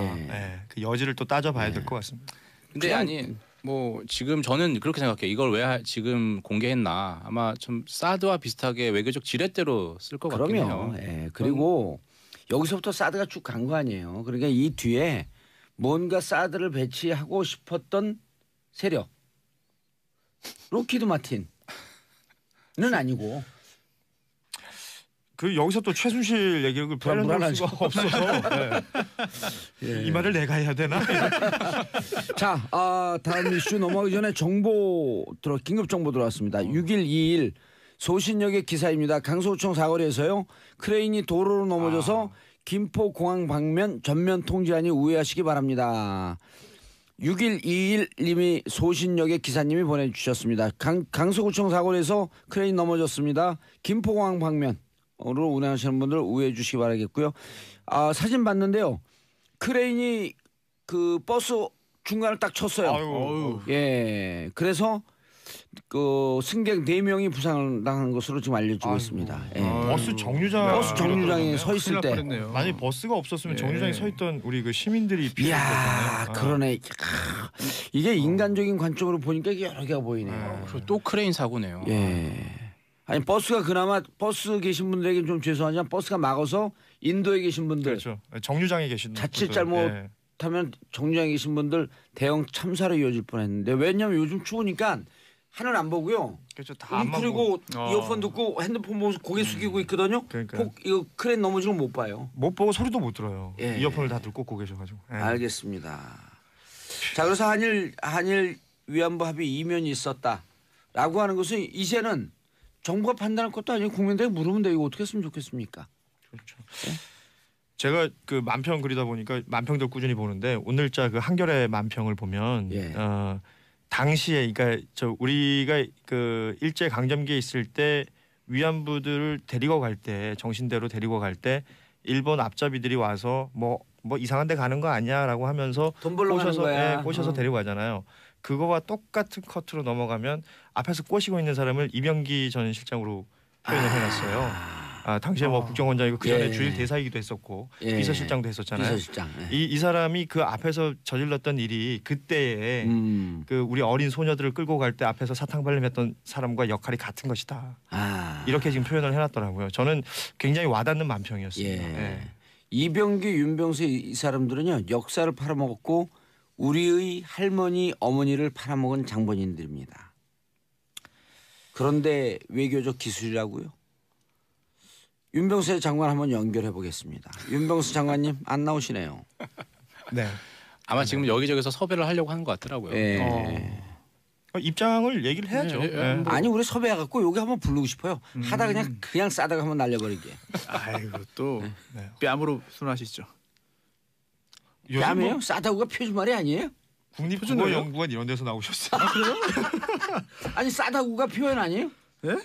그 여지를 또 따져봐야 될 것 같습니다. 근데 뭐 지금 저는 그렇게 생각해요. 이걸 왜 지금 공개했나? 아마 좀 사드와 비슷하게 외교적 지렛대로 쓸 것 같긴 해요. 그리고 여기서부터 사드가 쭉 간 거 아니에요. 그러니까 이 뒤에 뭔가 사드를 배치하고 싶었던 세력 로키드 마틴은 아니고 그 여기서 또 최순실 얘기를 불안할 수가 없어서 이 말을 내가 해야 되나? 자, 다음 이슈 넘어가기 전에 긴급 정보 들어왔습니다. 6일 2일 소신역의 기사입니다. 강서구청 사거리에서요 크레인이 도로로 넘어져서 김포공항 방면 전면 통제하니 우회하시기 바랍니다. 6일 2일 님이 소신역의 기사님이 보내주셨습니다. 강서구청 사거리에서 크레인 넘어졌습니다. 김포공항 방면으로 운행하시는 분들 우회해 주시기 바라겠고요. 사진 봤는데요. 크레인이 그 버스 중간을 딱 쳤어요. 그래서 그 승객 4명이 부상을 당한 것으로 지금 알려지고 있습니다. 버스 정류장에 서 있을 때 만약 버스가 없었으면 정류장에 서 있던 우리 그 시민들이 이야 그러네. 이게 인간적인 관점으로 보니까 이게 여러 개가 보이네요. 그리고 또 크레인 사고네요. 아니 버스가 그나마 버스 계신 분들에게 좀 죄송하지만 버스가 막아서 인도에 계신 분들 그렇죠. 정류장에 계신 자칫 잘못하면 정류장에 계신 분들 대형 참사로 이어질 뻔했는데 왜냐하면 요즘 추우니까 하늘 안 보고요. 그렇죠. 다 안 그리고 이어폰 듣고 핸드폰 보면서 고개 숙이고 있거든요. 그러니까. 이거 크레인 넘어지는 거 못 봐요. 못 보고 소리도 못 들어요. 이어폰을 다 듣고 꽂고 계셔가지고. 알겠습니다. 자 그래서 한일 위안부 합의 이면이 있었다라고 하는 것은 이제는 정부가 판단할 것도 아니고 국민들에게 물으면 돼요. 이거 어떻게 했으면 좋겠습니까? 그렇죠. 제가 그 만평 그리다 보니까 만평들 꾸준히 보는데 오늘자 그 한겨레 만평을 보면 당시에 그러니까 우리가 그 일제 강점기에 있을 때 위안부들을 데리고 갈 때 정신대로 데리고 갈 때 일본 앞잡이들이 와서 뭐 이상한 데 가는 거 아니야라고 하면서 돈 벌러 가는 거야. 꼬셔서 데리고 가잖아요. 그거와 똑같은 커트로 넘어가면 앞에서 꼬시고 있는 사람을 이병기 전 실장으로 표현을 해놨어요. 당시에 뭐 국정원장이고 그 전에 주일 대사이기도 했었고 비서실장도 했었잖아요. 비서실장. 이 사람이 그 앞에서 저질렀던 일이 그때에 그 우리 어린 소녀들을 끌고 갈 때 앞에서 사탕 발림했던 사람과 역할이 같은 것이다. 이렇게 지금 표현을 해놨더라고요. 저는 굉장히 와닿는 만평이었습니다. 이병기, 윤병세 이 사람들은요 역사를 팔아먹었고 우리의 할머니, 어머니를 팔아먹은 장본인들입니다. 그런데 외교적 기술이라고요? 윤병수 장관 한번 연결해 보겠습니다. 윤병수 장관님 안 나오시네요. 네. 아마 지금 여기저기서 섭외를 하려고 하는 것 같더라고요. 예. 입장을 얘기를 해야죠. 네. 아니 우리 섭외해갖고 여기 한번 부르고 싶어요. 하다 그냥 싸다가 한번 날려버리게. 아이고 또 뺨으로 순하시죠. 뺨이에요? 뭐 싸다구가 표준말이 아니에요? 국립국어연구원 이런 데서 나오셨어요. 아, 그래요? 아니 싸다구가 표현 아니에요? 네?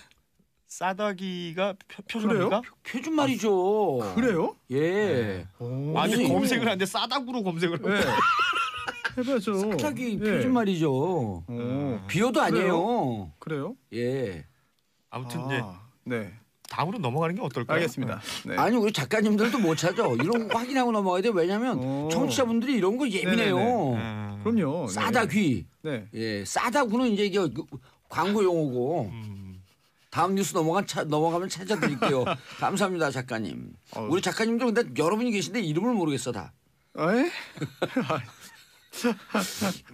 싸다기가 표준말인가? 표준말이죠. 그래요? 예. 아니 무슨- 검색을 하는데 싸다구로 검색을 네. 해봐죠. 싸다기 예. 표준말이죠. 오, 비호도 아니에요. 그래요? 예. 아무튼 아, 이제 네. 다음으로 넘어가는 게 어떨까요? 알겠습니다. 네. 아니 우리 작가님들도 못 찾아. 이런 거 확인하고 넘어가야 돼. 왜냐면 오. 청취자분들이 이런 거 예민해요. 네. 그럼요. 네. 싸다귀. 네. 예, 싸다구는 이제 이게 광고 용어고. 다음 뉴스 넘어가면 찾아드릴게요. 감사합니다, 작가님. 우리 작가님들 근데 여러분이 계신데 이름을 모르겠어 다. 에?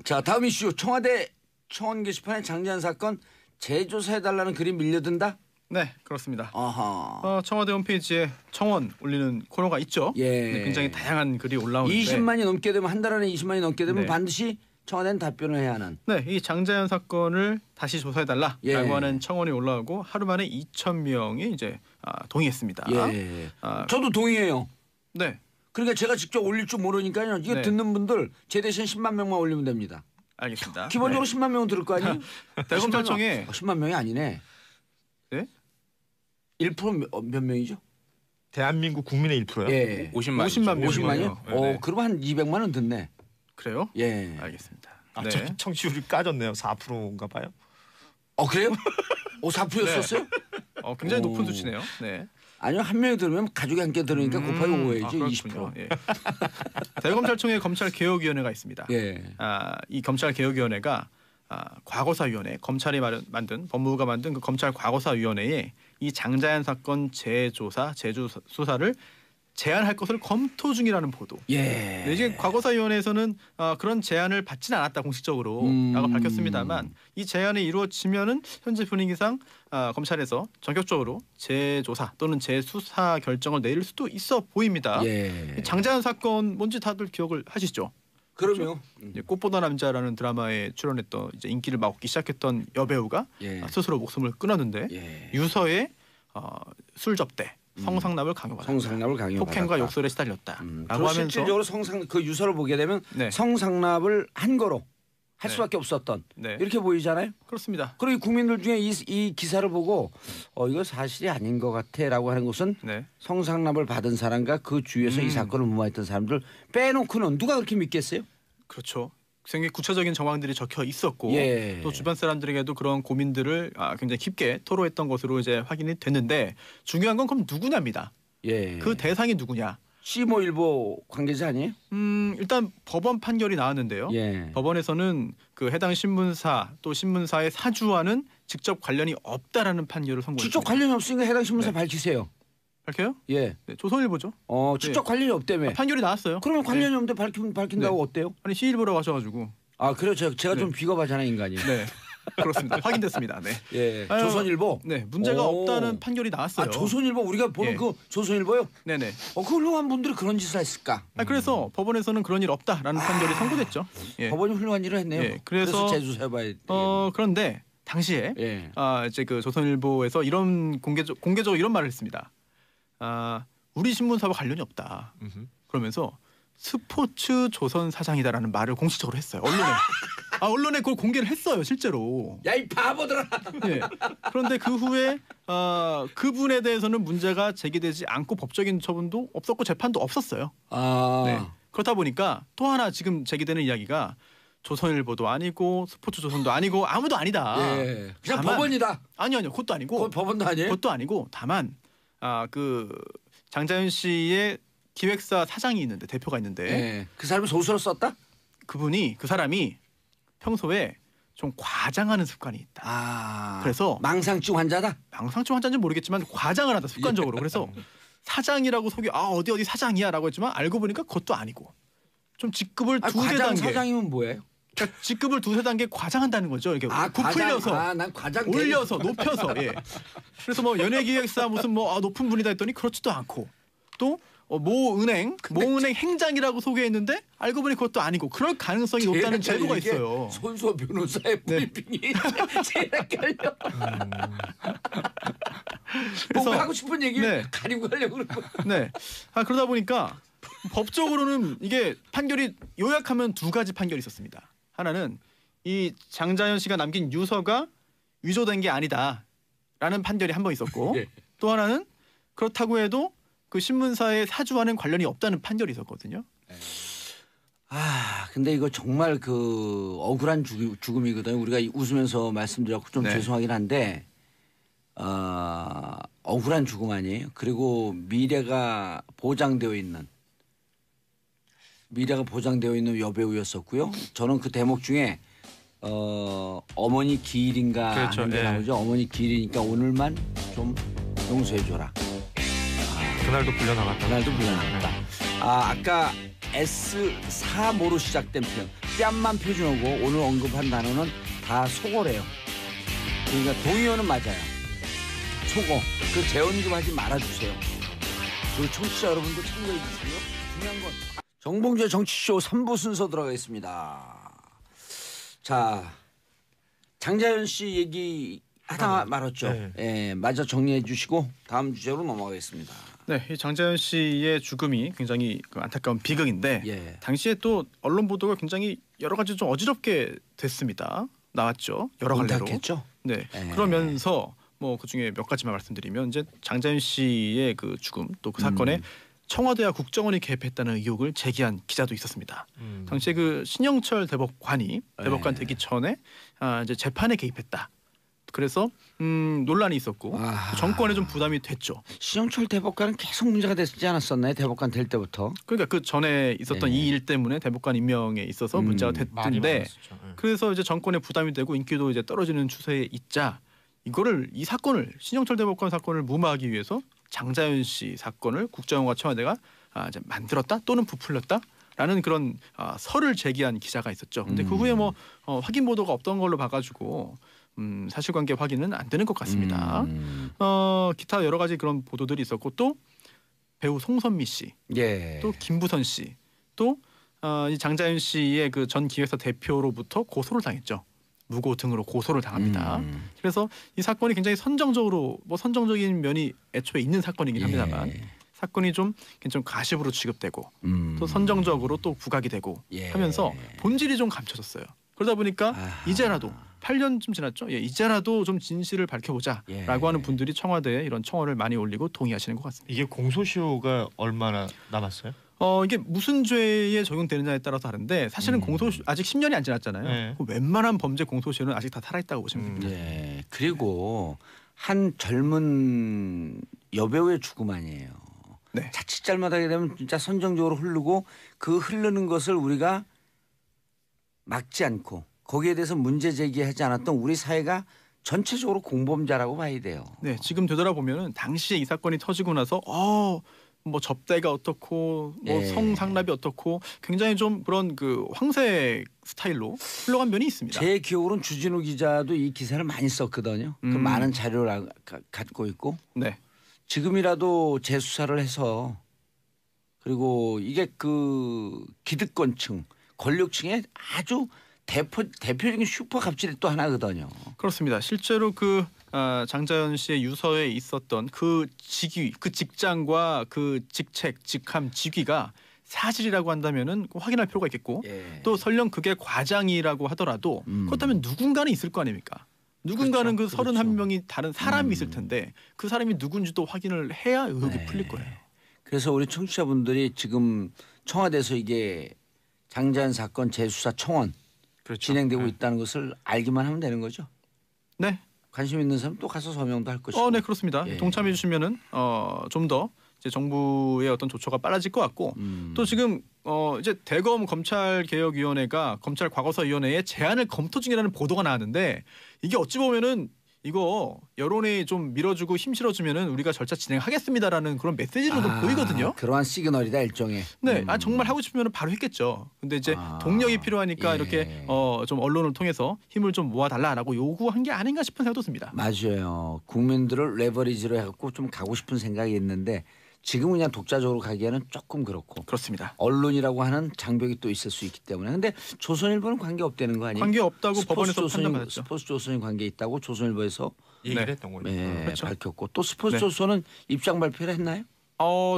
자, 다음 이슈. 청와대 청원 게시판에 장제한 사건 재조사해달라는 글이 밀려든다. 네, 그렇습니다. 아하. 청와대 홈페이지에 청원 올리는 코너가 있죠. 예. 네, 굉장히 다양한 글이 올라오는데 20만이 넘게 되면 한 달 안에 20만이 넘게 되면 네. 반드시 청와대는 답변을 해야 하는. 네, 이 장자연 사건을 다시 조사해달라라고 예. 하는 청원이 올라오고 하루 만에 2,000명이 이제 동의했습니다. 예. 저도 동의해요. 네, 그러니까 제가 직접 올릴 줄 모르니까요. 이거 네. 듣는 분들 제 대신 10만 명만 올리면 됩니다. 알겠습니다. 기본적으로 10만 명은 들을 거 아니에요? 대검찰청에 10만 명이 아니네. 네? 1% 몇 명이죠? 대한민국 국민의 1%요. 예. 50만. 50만 명. 50만이요? 네. 그럼 한 200만 원 듣네. 그래요? 예. 알겠습니다. 아, 네. 청취율이 까졌네요. 4%인가 봐요. 그래요? 4%였었어요? 굉장히 오. 높은 수치네요. 네. 아니요. 한 명이 들으면 가족이 함께 들으니까 곱하기 5해야죠. 그렇군요. 20%. 예. 대검찰청에 검찰개혁위원회가 있습니다. 예. 이 검찰개혁위원회가 과거사위원회, 검찰이 만든 법무부가 만든 그 검찰 과거사위원회에 이 장자연 사건 재조사를 제안할 것을 검토 중이라는 보도. 예. 네, 이제 과거사위원회에서는 그런 제안을 받지는 않았다 공식적으로라고 밝혔습니다만 이 제안이 이루어지면은 현재 분위기상 검찰에서 전격적으로 재조사 또는 재수사 결정을 내릴 수도 있어 보입니다. 예. 장자연 사건 뭔지 다들 기억을 하시죠? 그럼요. 이제 꽃보다 남자라는 드라마에 출연했던 이제 인기를 막 얻기 시작했던 여배우가 예. 스스로 목숨을 끊었는데 예. 유서에 술 접대, 성상납을 강요받았다. 성상납을 강요받았다. 폭행과 욕설에 시달렸다라고 그리고 하면서 실질적으로 그 유서를 보게 되면 네. 성상납을 한 거로 할 네. 수밖에 없었던 네. 이렇게 보이잖아요. 그렇습니다. 그리고 국민들 중에 이 기사를 보고 이거 사실이 아닌 것 같아라고 하는 것은 네. 성상납을 받은 사람과 그 주위에서 이 사건을 무마했던 사람들 빼놓고는 누가 그렇게 믿겠어요? 그렇죠. 굉장히 구체적인 정황들이 적혀 있었고 예. 또 주변 사람들에게도 그런 고민들을 굉장히 깊게 토로했던 것으로 이제 확인이 됐는데 중요한 건 그럼 누구냐입니다. 예. 그 대상이 누구냐? C-일보 관계자 아니에요? 일단 법원 판결이 나왔는데요. 예. 법원에서는 그 해당 신문사 또 신문사의 사주와는 직접 관련이 없다라는 판결을 선고했습니다. 직접 관련이 없으니까 해당 신문사 네. 밝히세요. 밝혀요? 예. 네, 조선일보죠. 직접 관련이 없다며. 판결이 나왔어요. 그러면 관련이 없는데 밝힌다고 어때요? 아니 시일보라고 하셔가지고. 그래요. 제가 네. 좀 비겁하잖아요, 인간이. 네. 그렇습니다. 확인됐습니다. 네. 예. 조선일보. 네, 문제가 오. 없다는 판결이 나왔어요. 조선일보 우리가 보는 예. 그 조선일보요? 네네. 그 훌륭한 분들이 그런 짓을 했을까? 그래서 법원에서는 그런 일 없다라는 판결이 선고됐죠. 예. 법원이 훌륭한 일을 했네요. 예, 그래서 재조사해봐야 돼. 그런데 당시에 예. 이제 그 조선일보에서 이런 공개적으로 이런 말을 했습니다. 우리 신문사와 관련이 없다. 그러면서 스포츠 조선 사장이다라는 말을 공식적으로 했어요. 언론에 그걸 공개를 했어요, 실제로. 야, 이 바보들아. 예. 그런데 그 후에 그분에 대해서는 문제가 제기되지 않고 법적인 처분도 없었고 재판도 없었어요. 네. 그렇다 보니까 또 하나 지금 제기되는 이야기가 조선일보도 아니고 스포츠 조선도 아니고 아무도 아니다. 예. 그냥 다만, 법원이다. 아니요, 그것도 아니고. 그건 법원도 아니에요? 그것도 아니고 다만 그 장자연 씨의 기획사 사장이 있는데 대표가 있는데 예. 그 사람이 소설을 썼다? 그 사람이 평소에 좀 과장하는 습관이 있다. 그래서 망상증 환자다? 망상증 환자인지 모르겠지만 과장을 한다 습관적으로. 그래서 사장이라고 어디 사장이야라고 했지만 알고 보니까 그것도 아니고 좀 직급을 두세 과장 단계. 사장이면 뭐예요? 그러니까 직급을 두세 단계 과장한다는 거죠. 이렇게 부풀려서, 난 과장 올려서, 높여서. 예. 그래서 뭐 연예기획사 무슨 뭐 높은 분이다 했더니 그렇지도 않고 또 모은행 행장이라고 소개했는데 알고 보니 그것도 아니고 그럴 가능성이 높다는 제보가 있어요. 손수호 변호사의 브리핑이 제일 헷갈려. 그래서 하고 싶은 얘기를 가리고 가려고 그러고. 네. 그러다 보니까 법적으로는 이게 판결이 요약하면 두 가지 판결이 있었습니다. 하나는 이 장자연 씨가 남긴 유서가 위조된 게 아니다라는 판결이 한 번 있었고 또 하나는 그렇다고 해도 그 신문사의 사주와는 관련이 없다는 판결이 있었거든요. 근데 이거 정말 그 억울한 죽음이거든요. 우리가 웃으면서 말씀드렸고 좀 죄송하긴 한데 억울한 죽음 아니에요. 그리고 미래가 보장되어 있는 여배우였었고요. 저는 그 대목 중에 어머니 기일인가 그렇죠. 하는 게 나오죠. 어머니 기일이니까 오늘만 좀 용서해줘라. 그날도 불려나갔다. 아까 S4모로 시작된 표현 뺨만 표준어고 오늘 언급한 단어는 다 속어래요. 그러니까 동의어는 맞아요. 속어. 그 재혼 좀 하지 말아주세요. 그리고 청취자 여러분도 참고해 주시고요. 중요한 건 정봉주의 정치쇼 3부 순서 들어가겠습니다. 자, 장자연 씨 얘기 하다 말았죠. 마저 정리해 주시고 다음 주제로 넘어가겠습니다. 네, 이 장자연 씨의 죽음이 굉장히 안타까운 비극인데 당시에 또 언론 보도가 굉장히 여러 가지 좀 어지럽게 됐습니다. 나왔죠. 여러 갈래로. 네. 그러면서 뭐 그중에 몇 가지만 말씀드리면 이제 장자연 씨의 그 죽음 또 그 사건에 청와대와 국정원이 개입했다는 의혹을 제기한 기자도 있었습니다. 당시에 그 신영철 대법관 되기 전에 이제 재판에 개입했다. 그래서 논란이 있었고 정권에 좀 부담이 됐죠. 신영철 대법관은 계속 문제가 됐지 않았었나요? 대법관 될 때부터. 그러니까 그 전에 있었던 이 일 때문에 대법관 임명에 있어서 문제가 됐는데 그래서 이제 정권에 부담이 되고 인기도 이제 떨어지는 추세에 있자 이 사건을 신영철 대법관 사건을 무마하기 위해서 장자연 씨 사건을 국정원과 청와대가 이제 만들었다 또는 부풀렸다라는 그런 설을 제기한 기자가 있었죠. 근데 그 후에 뭐 확인 보도가 없던 걸로 봐가지고 사실관계 확인은 안 되는 것 같습니다. 기타 여러 가지 그런 보도들이 있었고 또 배우 송선미 씨, 또 김부선 씨, 또 이 장자연 씨의 그 전 기획사 대표로부터 고소를 당했죠. 무고 등으로 고소를 당합니다. 그래서 이 사건이 굉장히 선정적인 면이 애초에 있는 사건이긴 합니다만 사건이 좀 가십으로 취급되고 또 선정적으로 또 부각이 되고 하면서 본질이 좀 감춰졌어요. 그러다 보니까 이제라도 8년쯤 지났죠. 이제라도 좀 진실을 밝혀보자라고 하는 분들이 청와대에 이런 청원을 많이 올리고 동의하시는 것 같습니다. 이게 공소시효가 얼마나 남았어요? 이게 무슨 죄에 적용되느냐에 따라서 다른데 사실은 공소시효 아직 10년이 안 지났잖아요. 웬만한 범죄 공소시효는 아직 다 살아있다고 보시면 됩니다. 그리고 한 젊은 여배우의 죽음 아니에요. 자칫 잘못하게 되면 진짜 선정적으로 흐르고 그 흐르는 것을 우리가 막지 않고 거기에 대해서 문제 제기하지 않았던 우리 사회가 전체적으로 공범자라고 봐야 돼요. 네, 지금 되돌아보면 당시에 이 사건이 터지고 나서 뭐 접대가 어떻고 뭐 성상납이 어떻고 굉장히 좀 그런 그 황색 스타일로 흘러간 면이 있습니다. 제 기억으로는 주진우 기자도 이 기사를 많이 썼거든요. 그 많은 자료를 갖고 있고 지금이라도 재수사를 해서 그리고 이게 그 기득권층 권력층의 아주 대표적인 슈퍼 갑질이 또 하나거든요. 그렇습니다. 실제로 그 장자연 씨의 유서에 있었던 그 직위, 그 직장과 그 직책, 직함, 직위가 사실이라고 한다면은 확인할 필요가 있겠고 또 설령 그게 과장이라고 하더라도 그렇다면 누군가는 있을 거 아닙니까? 누군가는 그 31명이 다른 사람이 있을 텐데 그 사람이 누군지도 확인을 해야 의혹이 풀릴 거예요. 그래서 우리 청취자분들이 지금 청와대에서 이게 장자연 사건 재수사 청원 진행되고 있다는 것을 알기만 하면 되는 거죠? 네. 관심 있는 사람 또 가서 서명도 할 것이고. 네, 그렇습니다. 동참해 주시면은 좀 더 이제 정부의 어떤 조처가 빨라질 것 같고 또 지금 이제 대검 검찰개혁위원회가 검찰 과거사위원회에 제안을 검토 중이라는 보도가 나왔는데 이게 어찌 보면은 이거 여론에 좀 밀어주고 힘 실어주면은 우리가 절차 진행하겠습니다라는 그런 메시지로도 보이거든요. 그러한 시그널이다 일종의. 네, 정말 하고 싶으면 바로 했겠죠. 근데 이제 동력이 필요하니까 이렇게 좀 언론을 통해서 힘을 좀 모아달라라고 요구한 게 아닌가 싶은 생각도 듭니다. 맞아요. 국민들을 레버리지로 해갖고 좀 가고 싶은 생각이 있는데 지금은 그냥 독자적으로 가기에는 조금 그렇고. 그렇습니다. 언론이라고 하는 장벽이 또 있을 수 있기 때문에. 근데 조선일보는 관계 없다는 거 아니에요? 관계 없다고 법원에서 판단받았죠. 스포츠조선이 관계 있다고 조선일보에서 얘기를 했던 거죠. 네, 그렇죠. 밝혔고 또 스포츠조선은 입장 발표를 했나요?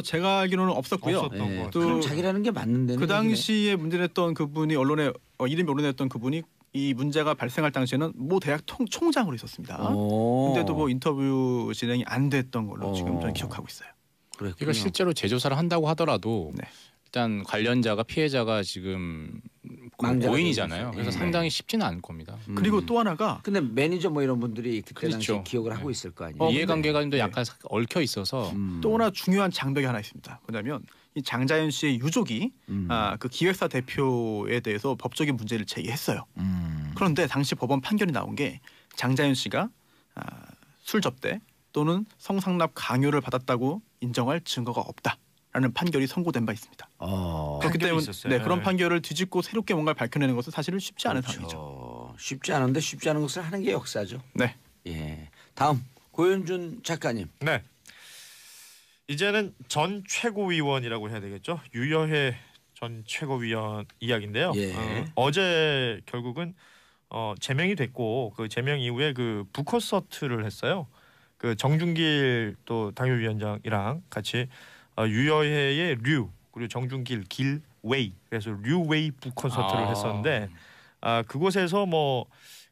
제가 알기로는 없었고요. 없었던 거. 그럼 자기라는 게 맞는데. 그 당시에 문제냈던 그분이 언론에 이름이 오르냈던 그분이 이 문제가 발생할 당시에는 모 대학 총장으로 있었습니다. 근데도 뭐 인터뷰 진행이 안 됐던 걸로 지금 저는 기억하고 있어요. 이거 실제로 재조사를 한다고 하더라도 일단 관련자가 피해자가 지금 고인이잖아요. 그래서 상당히 쉽지는 않을 겁니다. 그리고 또 하나가 근데 매니저 뭐 이런 분들이 그때 당시 그렇죠. 기억을 하고 있을 거 아니에요. 이해관계가 좀 약간 얽혀 있어서 또 하나 중요한 장벽이 하나 있습니다. 뭐냐면 이 장자연 씨의 유족이 그 기획사 대표에 대해서 법적인 문제를 제기했어요. 그런데 당시 법원 판결이 나온 게 장자연 씨가 술 접대 또는 성상납 강요를 받았다고 인정할 증거가 없다라는 판결이 선고된 바 있습니다. 그렇기 때문에 그런 판결을 뒤집고 새롭게 뭔가를 밝혀내는 것은 사실은 쉽지 않은 상황이죠. 쉽지 않은데 쉽지 않은 것을 하는 게 역사죠. 네. 예. 다음 고현준 작가님. 네. 이제는 전 최고위원이라고 해야 되겠죠. 유여해 전 최고위원 이야기인데요. 어제 결국은 제명이 됐고 그 제명 이후에 그 북콘서트를 했어요. 그 정준길 또 당협위원장이랑 같이 유여해의 류 그리고 정준길 길 웨이 그래서 류웨이 북콘서트를 했었는데 그곳에서 뭐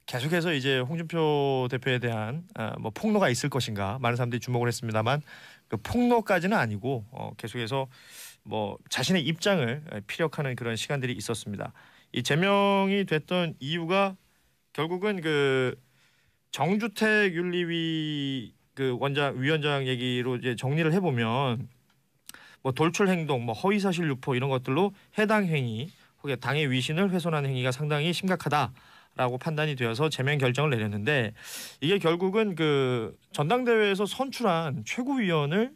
계속해서 이제 홍준표 대표에 대한 뭐 폭로가 있을 것인가 많은 사람들이 주목을 했습니다만 그 폭로까지는 아니고 계속해서 뭐 자신의 입장을 피력하는 그런 시간들이 있었습니다. 이 제명이 됐던 이유가 결국은 그 정주택 윤리위 그 위원장 얘기로 이제 정리를 해보면 뭐 돌출 행동, 뭐 허위 사실 유포 이런 것들로 해당 행위 혹은 당의 위신을 훼손하는 행위가 상당히 심각하다라고 판단이 되어서 제명 결정을 내렸는데 이게 결국은 그 전당대회에서 선출한 최고위원을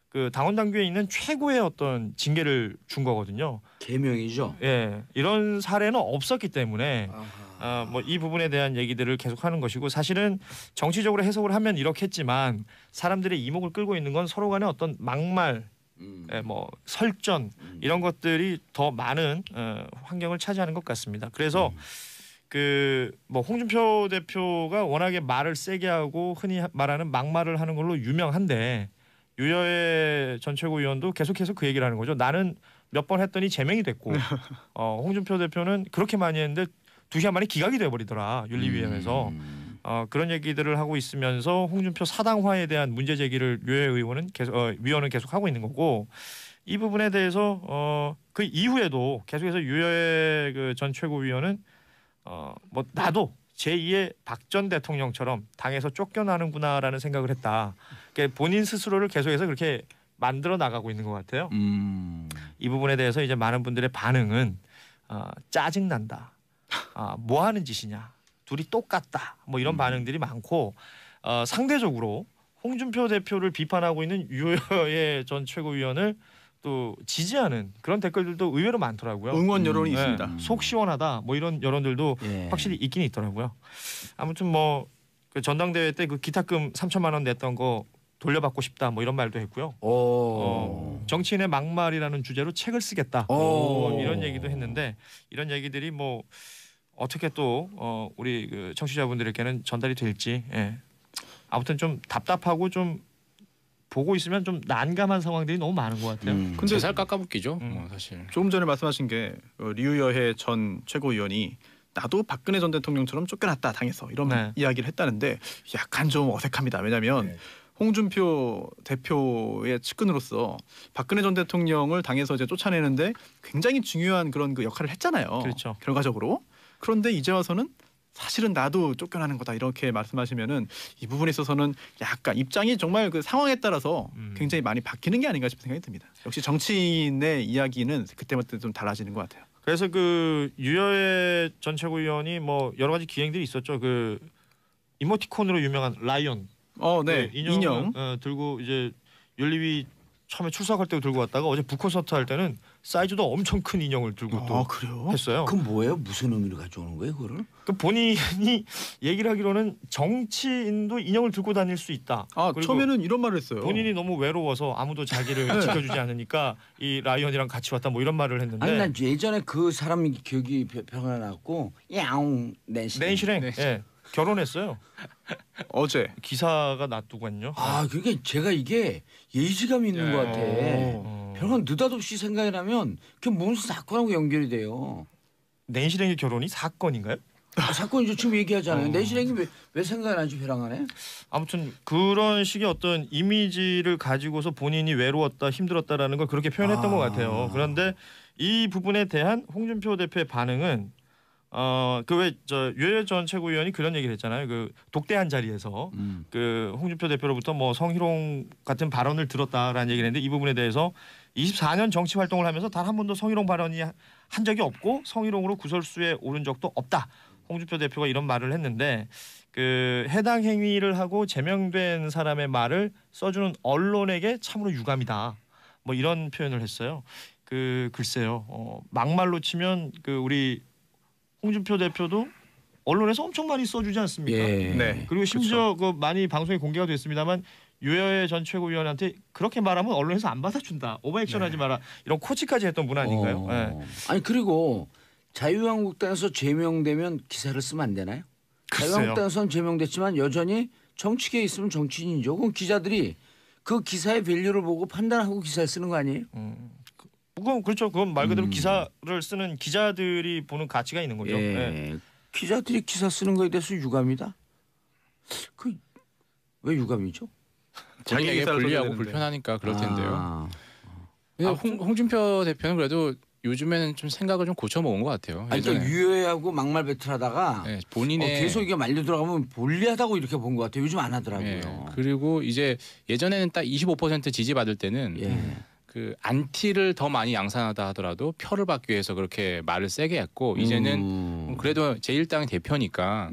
그 당원 당규에 있는 최고의 어떤 징계를 준 거거든요. 개명이죠. 예, 이런 사례는 없었기 때문에. 뭐 이 부분에 대한 얘기들을 계속하는 것이고 사실은 정치적으로 해석을 하면 이렇겠지만 사람들의 이목을 끌고 있는 건 서로 간의 어떤 막말, 뭐 설전 이런 것들이 더 많은 환경을 차지하는 것 같습니다. 그래서 그 뭐 홍준표 대표가 워낙에 말을 세게 하고 흔히 말하는 막말을 하는 걸로 유명한데 유여해 전 최고위원도 계속해서 그 얘기를 하는 거죠. 나는 몇 번 했더니 제명이 됐고 홍준표 대표는 그렇게 많이 했는데 2시간 만에 기각이 돼버리더라 윤리위원회에서 그런 얘기들을 하고 있으면서 홍준표 사당화에 대한 문제 제기를 유해 의원은 위원은 계속 하고 있는 거고 이 부분에 대해서 그 이후에도 계속해서 유해 그 전 최고위원은 뭐 나도 제2의 박 전 대통령처럼 당에서 쫓겨나는구나라는 생각을 했다. 그러니까 본인 스스로를 계속해서 그렇게 만들어 나가고 있는 것 같아요. 이 부분에 대해서 이제 많은 분들의 반응은 짜증 난다. 뭐 하는 짓이냐 둘이 똑같다 뭐 이런 반응들이 많고 상대적으로 홍준표 대표를 비판하고 있는 유여해 전 최고위원을 또 지지하는 그런 댓글들도 의외로 많더라고요. 응원 여론이 있습니다. 속 시원하다 뭐 이런 여론들도 확실히 있긴 있더라고요. 아무튼 뭐 그 전당대회 때 그 기탁금 3천만 원 냈던 거 돌려받고 싶다 뭐 이런 말도 했고요. 정치인의 막말이라는 주제로 책을 쓰겠다 뭐 이런 얘기도 했는데 이런 얘기들이 뭐 어떻게 또 우리 그 청취자분들에게는 전달이 될지 아무튼 좀 답답하고 좀 보고 있으면 좀 난감한 상황들이 너무 많은 것 같아요. 근데 제살 깎아먹기죠. 사실 조금 전에 말씀하신 게 류여해 전 최고위원이 나도 박근혜 전 대통령처럼 쫓겨났다 당해서 이런 이야기를 했다는데 약간 좀 어색합니다. 왜냐하면 홍준표 대표의 측근으로서 박근혜 전 대통령을 당해서 이제 쫓아내는데 굉장히 중요한 그런 그 역할을 했잖아요. 그렇죠. 결과적으로. 그런데 이제 와서는 사실은 나도 쫓겨나는 거다 이렇게 말씀하시면은 이 부분에 있어서는 약간 입장이 정말 그 상황에 따라서 굉장히 많이 바뀌는 게 아닌가 싶은 생각이 듭니다. 역시 정치인의 이야기는 그때마다 좀 달라지는 것 같아요. 그래서 그 유여해 전 최고위원이 뭐 여러 가지 기행들이 있었죠. 그 이모티콘으로 유명한 라이언. 네. 인형. 들고 이제 윤리위 처음에 출석할 때 들고 왔다가 어제 북콘서트 할 때는 사이즈도 엄청 큰 인형을 들고 또 그래요? 했어요. 그럼 뭐예요? 무슨 의미를 가져오는 거예요, 그거를? 그 본인이 얘기를 하기로는 정치인도 인형을 들고 다닐 수 있다. 처음에는 이런 말을 했어요. 본인이 너무 외로워서 아무도 자기를 지켜주지 않으니까 이 라이언이랑 같이 왔다 뭐 이런 말을 했는데. 아니 난 예전에 그 사람 기억이 변화 났고 야옹 낸시랭. 예. 결혼했어요. 어제 기사가 놔두고요. 그러니까 제가 이게 예의감이 있는 것 같아. 별건 느닷없이 생각이 나면 그게 무슨 사건하고 연결이 돼요. 낸시랭의 결혼이 사건인가요? 사건이죠. 지금 얘기하잖아요. 낸시랭이 왜 생각이 나지 회랑하네? 아무튼 그런 식의 어떤 이미지를 가지고서 본인이 외로웠다, 힘들었다라는 걸 그렇게 표현했던 것 같아요. 그런데 이 부분에 대한 홍준표 대표의 반응은 그 왜 저 유해 전 최고위원이 그런 얘기를 했잖아요. 그 독대한 자리에서 그 홍준표 대표로부터 뭐 성희롱 같은 발언을 들었다라는 얘기를 했는데 이 부분에 대해서 24년 정치 활동을 하면서 단 한 번도 성희롱 발언이 한 적이 없고 성희롱으로 구설수에 오른 적도 없다. 홍준표 대표가 이런 말을 했는데 그 해당 행위를 하고 제명된 사람의 말을 써주는 언론에게 참으로 유감이다. 뭐 이런 표현을 했어요. 그 글쎄요. 막말로 치면 그 우리 홍준표 대표도 언론에서 엄청 많이 써주지 않습니까? 네. 그리고 심지어 그 많이 방송에 공개가 됐습니다만 유해의 전 최고위원한테 그렇게 말하면 언론에서 안 받아준다. 오버액션하지 마라. 이런 코치까지 했던 분 아닌가요? 네. 아니 그리고 자유한국당에서 제명되면 기사를 쓰면 안 되나요? 글쎄요. 자유한국당에서는 제명됐지만 여전히 정치계에 있으면 정치인이죠. 그럼 기자들이 그 기사의 밸류를 보고 판단하고 기사를 쓰는 거 아니에요? 그건 그렇죠. 그건 말 그대로 기사를 쓰는 기자들이 보는 가치가 있는 거죠. 네. 기자들이 기사 쓰는 거에 대해서 유감이다. 왜 유감이죠? 자기에게 불리하고 불편하니까 그럴 텐데요. 홍준표 대표는 그래도 요즘에는 좀 생각을 좀 고쳐먹은 것 같아요. 아니, 그러니까 유해하고 막말 배틀하다가 본인의 계속 이게 말려 들어가면 불리하다고 이렇게 본 것 같아요. 요즘 안 하더라고요. 그리고 이제 예전에는 딱 25% 지지받을 때는 그 안티를 더 많이 양산하다 하더라도 표를 받기 위해서 그렇게 말을 세게 했고 이제는 그래도 제1당의 대표니까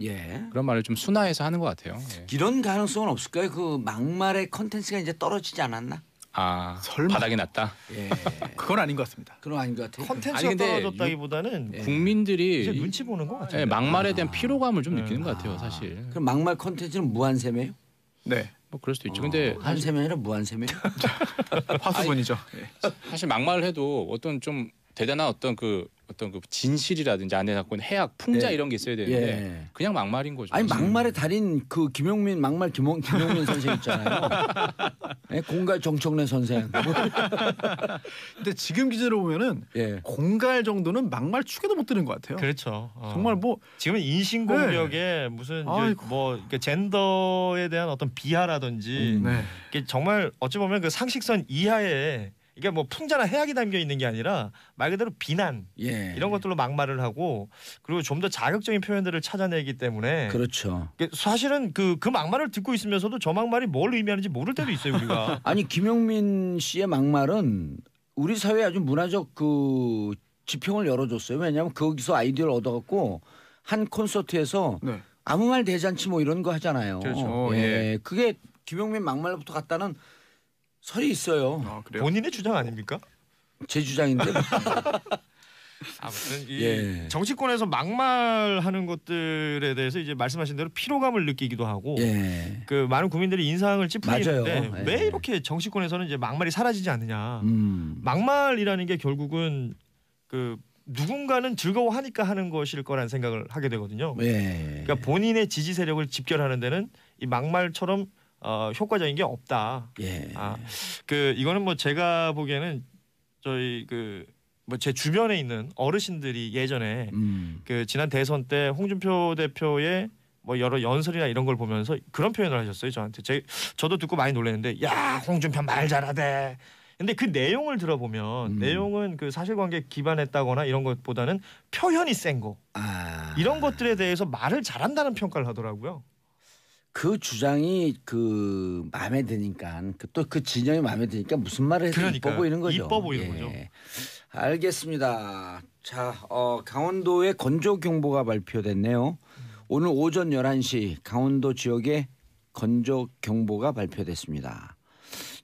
그런 말을 좀 순화해서 하는 것 같아요. 이런 가능성은 없을까요? 그 막말의 컨텐츠가 이제 떨어지지 않았나? 설마 바닥이 났다. 그건 아닌 것 같습니다. 그건 아닌 것 같아요. 컨텐츠가 떨어졌다기보다는 국민들이 이제 눈치 보는 것 같아요. 막말에 대한 피로감을 좀 느끼는 것 같아요, 사실. 그럼 막말 컨텐츠는 무한세매요? 네. 뭐 그럴 수도 있죠. 근데 한세매 아니라 무한세매요? 화수분이죠. 사실 막말을 해도 어떤 좀 대단한 어떤 그 진실이라든지 안에 갖고 있는 해악, 풍자 이런 게 있어야 되는데 그냥 막말인 거죠. 아니 막말의 달인 그 김용민 막말 김용민 선생 있잖아요. 공갈 정청래 선생. 근데 지금 기재로 보면은 공갈 정도는 막말 축에도 못 드는 것 같아요. 그렇죠. 정말 뭐 지금은 인신공격에 무슨 뭐 젠더에 대한 어떤 비하라든지 이게 정말 어찌 보면 그 상식선 이하에 이게 뭐 풍자나 해악이 담겨 있는 게 아니라 말 그대로 비난 이런 것들로 막말을 하고 그리고 좀 더 자극적인 표현들을 찾아내기 때문에 그렇죠. 사실은 그 막말을 듣고 있으면서도 저 막말이 뭘 의미하는지 모를 때도 있어요 우리가. 아니 김용민 씨의 막말은 우리 사회에 아주 문화적 그 지평을 열어줬어요. 왜냐하면 거기서 아이디어를 얻어갖고 한 콘서트에서 아무 말 대잔치 뭐 이런 거 하잖아요. 그렇죠. 그게 김용민 막말부터 갔다는 설이 있어요. 본인의 주장 아닙니까? 제 주장인데. 아무튼 이 정치권에서 막말하는 것들에 대해서 이제 말씀하신 대로 피로감을 느끼기도 하고 그 많은 국민들이 인상을 찌푸리는데 왜 이렇게 정치권에서는 이제 막말이 사라지지 않느냐. 막말이라는 게 결국은 그 누군가는 즐거워하니까 하는 것일 거란 생각을 하게 되거든요. 그러니까 본인의 지지 세력을 집결하는 데는 이 막말처럼 효과적인 게 없다. 그 이거는 뭐 제가 보기에는 저희 그 뭐 제 주변에 있는 어르신들이 예전에 그 지난 대선 때 홍준표 대표의 뭐 여러 연설이나 이런 걸 보면서 그런 표현을 하셨어요 저한테. 저도 듣고 많이 놀랐는데 야 홍준표 말 잘하대. 근데 그 내용을 들어보면 내용은 그 사실관계 기반했다거나 이런 것보다는 표현이 센 거 이런 것들에 대해서 말을 잘한다는 평가를 하더라고요. 그 주장이 그 마음에 드니까 또 그 진영이 마음에 드니까 무슨 말을 해도 이뻐 보이는 거죠. 이뻐 보이는 거죠. 알겠습니다. 자, 강원도에 건조 경보가 발표됐네요. 오늘 오전 11시 강원도 지역에 건조 경보가 발표됐습니다.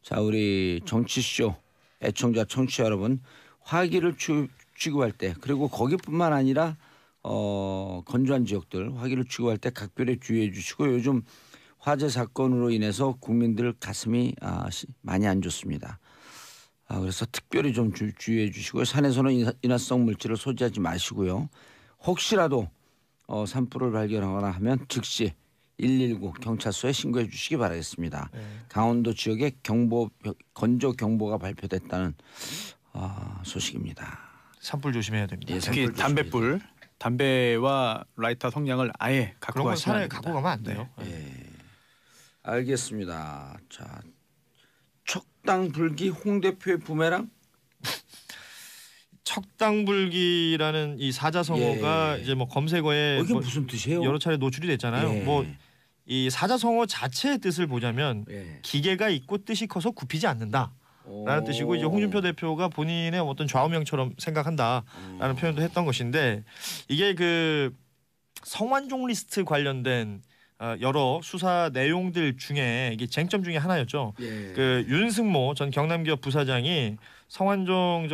자, 우리 정치쇼 애청자 청취자 여러분, 화기를 취급할 때 그리고 거기뿐만 아니라 건조한 지역들 화기를 취급할 때 각별히 주의해 주시고, 요즘 화재 사건으로 인해서 국민들 가슴이 많이 안 좋습니다. 그래서 특별히 좀 주의해 주시고요. 산에서는 인화성 물질을 소지하지 마시고요. 혹시라도 산불을 발견하거나 하면 즉시 119 경찰서에 신고해 주시기 바라겠습니다. 강원도 지역에 건조 경보가 발표됐다는 소식입니다. 산불 조심해야 됩니다. 특히 담뱃불, 담배와 라이터 성냥을 아예 갖고 가시면 산에 갖고 가면 안 돼요. 알겠습니다. 자, 척당불기 홍 대표의 부메랑. 척당불기라는 이 사자성어가 이제 뭐 검색어에 이게 무슨 뜻이에요? 여러 차례 노출이 됐잖아요. 뭐 이 사자성어 자체의 뜻을 보자면 기계가 있고 뜻이 커서 굽히지 않는다라는 뜻이고, 이제 홍준표 대표가 본인의 어떤 좌우명처럼 생각한다라는 표현도 했던 것인데, 이게 그 성완종 리스트 관련된 여러 수사 내용들 중에 이게 쟁점 중에 하나였죠. 그 윤승모 전 경남기업 부사장이 성완종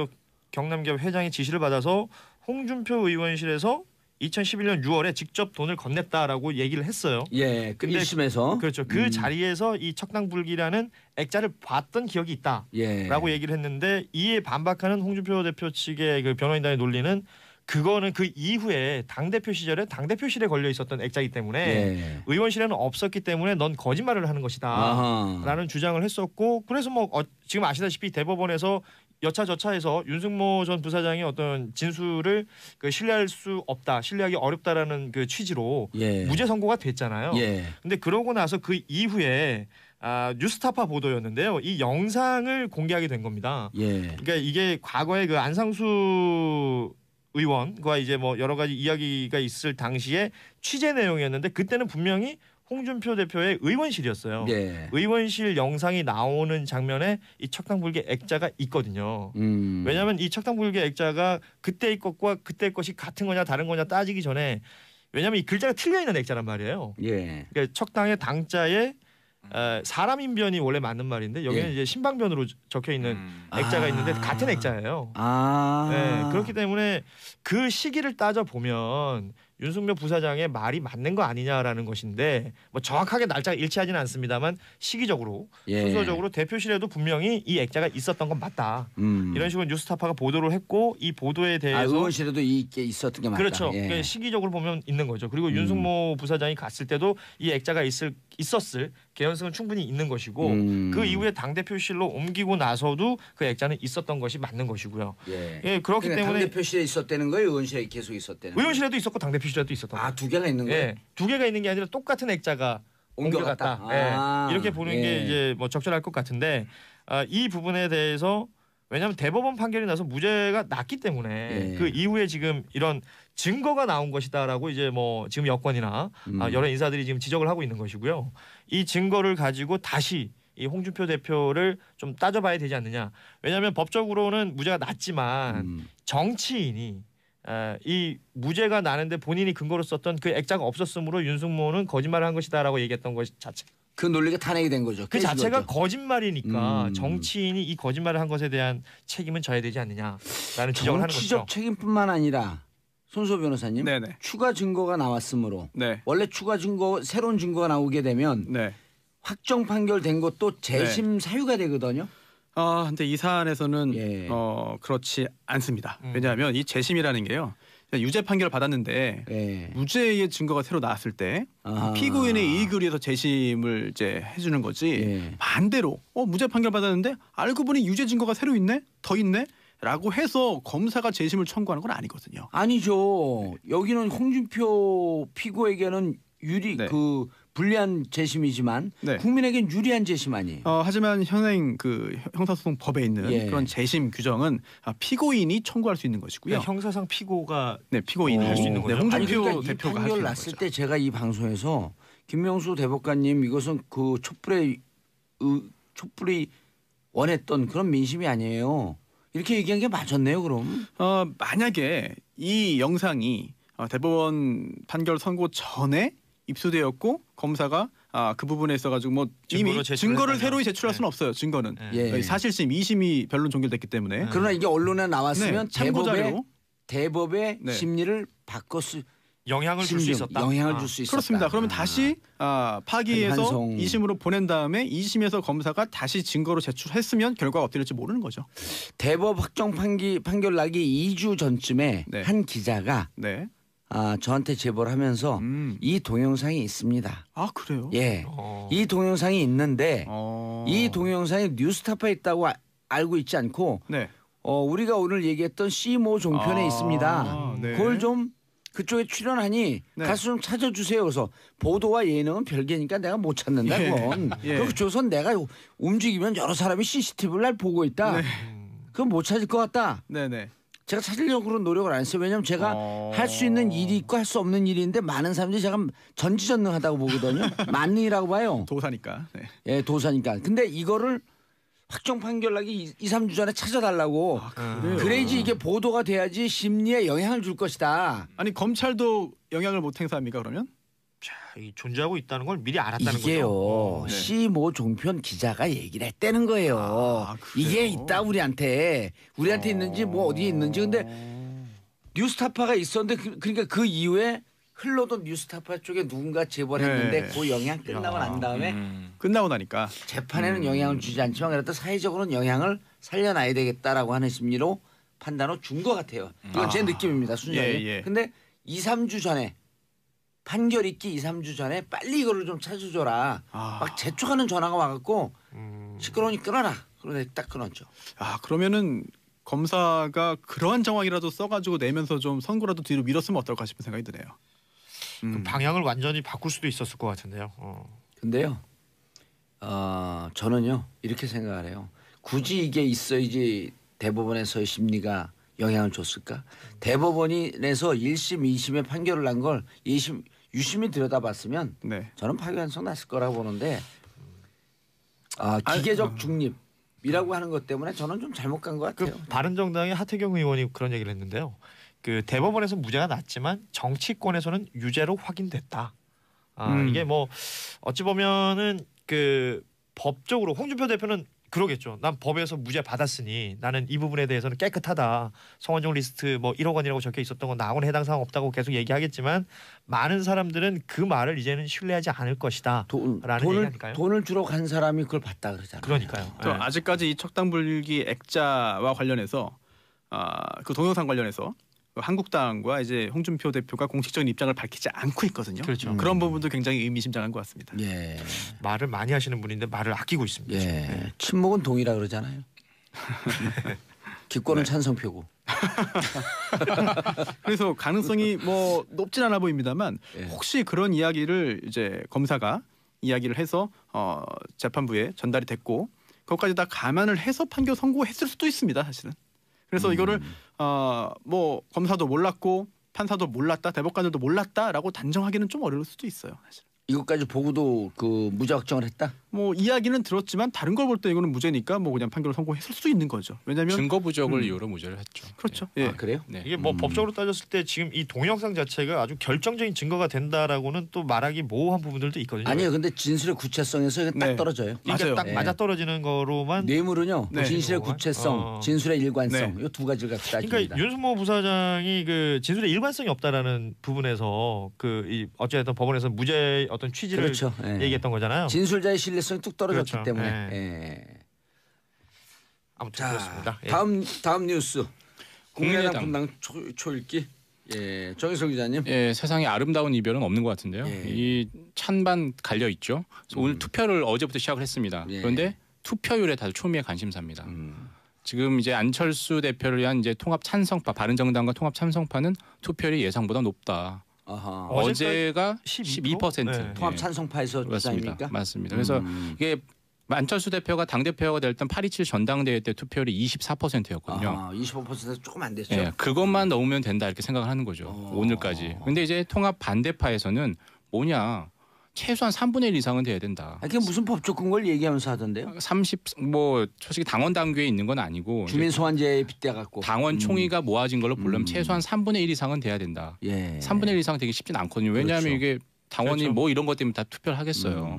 경남기업 회장의 지시를 받아서 홍준표 의원실에서 2011년 6월에 직접 돈을 건넸다라고 얘기를 했어요. 그 1심에서. 그렇죠. 그 자리에서 이 척당불기라는 액자를 봤던 기억이 있다라고 얘기를 했는데, 이에 반박하는 홍준표 대표 측의 그 변호인단의 논리는 그거는 그 이후에 당대표 시절에 당대표실에 걸려 있었던 액자이기 때문에 의원실에는 없었기 때문에 넌 거짓말을 하는 것이다 라는 주장을 했었고, 그래서 뭐 지금 아시다시피 대법원에서 여차저차해서 윤승모 전 부사장의 어떤 진술을 신뢰할 수 없다, 신뢰하기 어렵다라는 그 취지로 무죄 선고가 됐잖아요. 근데 그러고 나서 그 이후에 뉴스타파 보도였는데요. 이 영상을 공개하게 된 겁니다. 그러니까 이게 과거에 그 안상수 의원과 이제 뭐 여러 가지 이야기가 있을 당시에 취재 내용이었는데, 그때는 분명히 홍준표 대표의 의원실이었어요. 의원실 영상이 나오는 장면에 이 척당불기 액자가 있거든요. 왜냐하면 이 척당불기 액자가 그때의 것과 그때의 것이 같은 거냐 다른 거냐 따지기 전에, 왜냐하면 이 글자가 틀려 있는 액자란 말이에요. 그러니까 척당의 당자에 사람인변이 원래 맞는 말인데, 여기는 이제 신방변으로 적혀 있는 액자가 있는데 같은 액자예요. 그렇기 때문에 그 시기를 따져 보면 윤석열 부사장의 말이 맞는 거 아니냐라는 것인데, 뭐 정확하게 날짜가 일치하지는 않습니다만 시기적으로 순서적으로 대표실에도 분명히 이 액자가 있었던 건 맞다. 이런 식으로 뉴스타파가 보도를 했고, 이 보도에 대해서 의원실에도 이게 있었던 게 맞다. 그렇죠. 그러니까 시기적으로 보면 있는 거죠. 그리고 윤승모 부사장이 갔을 때도 이 액자가 있었을 개연성은 충분히 있는 것이고, 그 이후에 당대표실로 옮기고 나서도 그 액자는 있었던 것이 맞는 것이고요. 그렇기 때문에 당대표실에 있었다는 거예요? 의원실에 계속 있었다는 의원실에도 있었고 당대표실에도 있었던 거예요. 두 개가 있는 거예요? 두 개가 있는 게 아니라 똑같은 액자가 옮겨갔다. 이렇게 보는 게 이제 뭐 적절할 것 같은데, 이 부분에 대해서 왜냐하면 대법원 판결이 나서 무죄가 났기 때문에 그 이후에 지금 이런 증거가 나온 것이다라고 이제 뭐 지금 여권이나 여러 인사들이 지금 지적을 하고 있는 것이고요. 이 증거를 가지고 다시 이 홍준표 대표를 좀 따져봐야 되지 않느냐. 왜냐하면 법적으로는 무죄가 났지만 정치인이 이 무죄가 나는데 본인이 근거로 썼던 그 액자가 없었으므로 윤승모는 거짓말을 한 것이다라고 얘기했던 것 자체. 그 논리가 탄핵이 된 거죠. 그 자체가 거짓말이니까 정치인이 이 거짓말을 한 것에 대한 책임은 져야 되지 않느냐라는 지적을 하는 거죠. 정치적 책임뿐만 아니라 손소 변호사님, 추가 증거가 나왔으므로 원래 추가 증거, 새로운 증거가 나오게 되면 확정 판결된 것도 재심 사유가 되거든요. 근데 이 사안에서는 그렇지 않습니다. 왜냐하면 이 재심이라는 게요, 유죄 판결을 받았는데 무죄의 증거가 새로 나왔을 때 피고인의 이익을 위해서 재심을 이제 해주는 거지, 반대로 무죄 판결 받았는데 알고 보니 유죄 증거가 새로 있네, 더 있네 라고 해서 검사가 재심을 청구하는 건 아니거든요. 아니죠. 여기는 홍준표 피고에게는 그 불리한 재심이지만 국민에겐 유리한 재심 아니에요. 하지만 현행 그 형사소송법에 있는 그런 재심 규정은 피고인이 청구할 수 있는 것이고요. 형사상 피고가 피고인이 할 수 있는 거죠. 홍준표 그러니까 대표가 이 판결 났을 때 제가 이 방송에서 김명수 대법관님, 이것은 그 촛불이 원했던 그런 민심이 아니에요, 이렇게 얘기한 게 맞았네요. 그럼 만약에 이 영상이 대법원 판결 선고 전에 입수되었고 검사가 그 부분에 있어가지고 뭐 이미 증거를 새로 제출할 수는 없어요. 증거는 사실심 2심이 변론 종결됐기 때문에. 그러나 이게 언론에 나왔으면 대법의 심리를 바꿔 영향을 줄 수 있었다. 영향을 줄 수 있었다. 그렇습니다. 그러면 다시 파기해서 2심으로 보낸 다음에 2심에서 검사가 다시 증거로 제출했으면 결과가 어떻게 될지 모르는 거죠. 대법 확정 판결 나기 2주 전쯤에 한 기자가 저한테 제보를 하면서 이 동영상이 있습니다. 아 그래요? 예, 이 동영상이 있는데 이 동영상이 뉴스타파에 있다고 알고 있지 않고 우리가 오늘 얘기했던 C모 종편에 있습니다. 그걸 좀 그쪽에 출연하니 가서 좀 찾아주세요. 그래서 보도와 예능은 별개니까 내가 못 찾는다 그건. 그리고 그쪽에선 내가 움직이면 여러 사람이 CCTV를 날 보고 있다. 그건 못 찾을 것 같다. 제가 찾으려고 노력을 안 했어요. 왜냐하면 제가 할 수 있는 일이 있고 할 수 없는 일이 있는데 많은 사람들이 제가 전지전능하다고 보거든요. 만능이라고 봐요. 도사니까. 예, 도사니까. 근데 이거를 확정 판결 나기 2, 3주 전에 찾아달라고. 그래야지 이게 보도가 돼야지 심리에 영향을 줄 것이다. 아니 검찰도 영향을 못 행사합니까 그러면? 자, 이 존재하고 있다는 걸 미리 알았다는 이게요, 거죠. C모 종편 기자가 얘기를 했다는 거예요. 이게 있다 우리한테 있는지 뭐 어디에 있는지. 근데 뉴스타파가 있었는데 그러니까 그 이후에 흘러도 뉴스타파 쪽에 누군가 제보를 했는데 그 영향 끝나고 난 다음에 끝나고 나니까 재판에는 영향을 주지 않지만 그래도 사회적으로는 영향을 살려놔야 되겠다라고 하는 심리로 판단을 준 것 같아요. 이건 제 느낌입니다. 순전히. 근데 2, 3주 전에 판결 있기 2, 3주 전에 빨리 이거를 좀 찾아줘라. 막 재촉하는 전화가 와갖고 시끄러우니 끊어라. 그러다 딱 끊었죠. 그러면은 검사가 그러한 정황이라도 써가지고 내면서 좀 선고라도 뒤로 밀었으면 어떨까 싶은 생각이 드네요. 그 방향을 완전히 바꿀 수도 있었을 것 같은데요. 근데요, 저는요 이렇게 생각을 해요. 굳이 이게 있어야지 대법원에서의 심리가 영향을 줬을까? 대법원이 내서 1심, 2심에 판결을 난 걸 2심, 유심히 들여다봤으면 저는 파기환송 났을 거라고 보는데 기계적 중립이라고 하는 것 때문에 저는 좀 잘못 간 것 같아요. 바른정당의 하태경 의원이 그런 얘기를 했는데요. 그 대법원에서 무죄가 났지만 정치권에서는 유죄로 확인됐다. 이게 뭐 어찌 보면은 그 법적으로 홍준표 대표는 그러겠죠. 난 법에서 무죄 받았으니 나는 이 부분에 대해서는 깨끗하다. 성완종 리스트 뭐 1억 원이라고 적혀 있었던 건 나하고는 해당 사항 없다고 계속 얘기하겠지만 많은 사람들은 그 말을 이제는 신뢰하지 않을 것이다. 라는 얘기니까요. 돈을 주러 간 사람이 그걸 봤다 그러잖아요. 그러니까요. 아직까지 이 척당불기 액자와 관련해서 그 동영상 관련해서 한국당과 이제 홍준표 대표가 공식적인 입장을 밝히지 않고 있거든요. 그렇죠. 그런 부분도 굉장히 의미심장한 것 같습니다. 말을 많이 하시는 분인데 말을 아끼고 있습니다. 친목은 동이라 그러잖아요. 기권은 찬성표고. 그래서 가능성이 뭐 높진 않아 보입니다만 혹시 그런 이야기를 이제 검사가 이야기를 해서 재판부에 전달이 됐고 그것까지 다 감안을 해서 판결 선고했을 수도 있습니다. 사실은. 그래서 이거를 뭐 검사도 몰랐고 판사도 몰랐다, 대법관들도 몰랐다라고 단정하기는 좀 어려울 수도 있어요. 사실. 이것까지 보고도 그 무죄 확정을 했다? 뭐 이야기는 들었지만 다른 걸 볼 때 이거는 무죄니까 뭐 그냥 판결을 선고했을 수도 있는 거죠. 왜냐하면 증거 부족을 이유로 무죄를 했죠. 그렇죠. 그래요? 이게 뭐 법적으로 따졌을 때 지금 이 동영상 자체가 아주 결정적인 증거가 된다라고는 또 말하기 모호한 부분들도 있거든요. 아니요, 근데 진술의 구체성에서 이게 딱 떨어져요. 그러니까 딱 맞아 떨어지는 거로만. 뇌물은요, 진술의 구체성, 진술의 일관성, 이 두 가지를 갖고 따집니다. 그러니까 윤수모 부사장이 그 진술의 일관성이 없다라는 부분에서 그 어쨌든 법원에서 무죄 어떤 취지를 얘기했던 거잖아요. 진술자의 신뢰성이 뚝 떨어졌기 때문에. 아무튼 그렇습니다. 다음 뉴스. 국민의당 분당 초읽기. 정희석 기자님. 세상에 아름다운 이별은 없는 것 같은데요. 이 찬반 갈려 있죠. 오늘 투표를 어제부터 시작을 했습니다. 그런데 투표율에 다들 초미의 관심사입니다. 지금 이제 안철수 대표를 위한 이제 통합 찬성파, 바른정당과 통합 찬성파는 투표율이 예상보다 높다. 어제가 12%. 통합 찬성파에서 주장입니까? 맞습니다. 그래서 이게 안철수 대표가 당 대표가 될 땐 8.27 전당대회 때 투표율이 24%였거든요. 25% 조금 안 됐죠. 그것만 넣으면 된다 이렇게 생각을 하는 거죠. 오늘까지. 근데 이제 통합 반대파에서는 뭐냐? 최소한 3분의 1 이상은 돼야 된다. 그게 무슨 법적 근거를 얘기하면서 하던데요? 30 솔직히 당원 당규에 있는 건 아니고 주민 소환제에 빗대 갖고 당원 총의가 모아진 걸로 보려면 최소한 3분의 1 이상은 돼야 된다. 예. 3분의 1 이상 되기 쉽진 않거든요. 왜냐하면 그렇죠. 이게 당원이 그렇죠. 뭐 이런 것 때문에 다 투표를 하겠어요.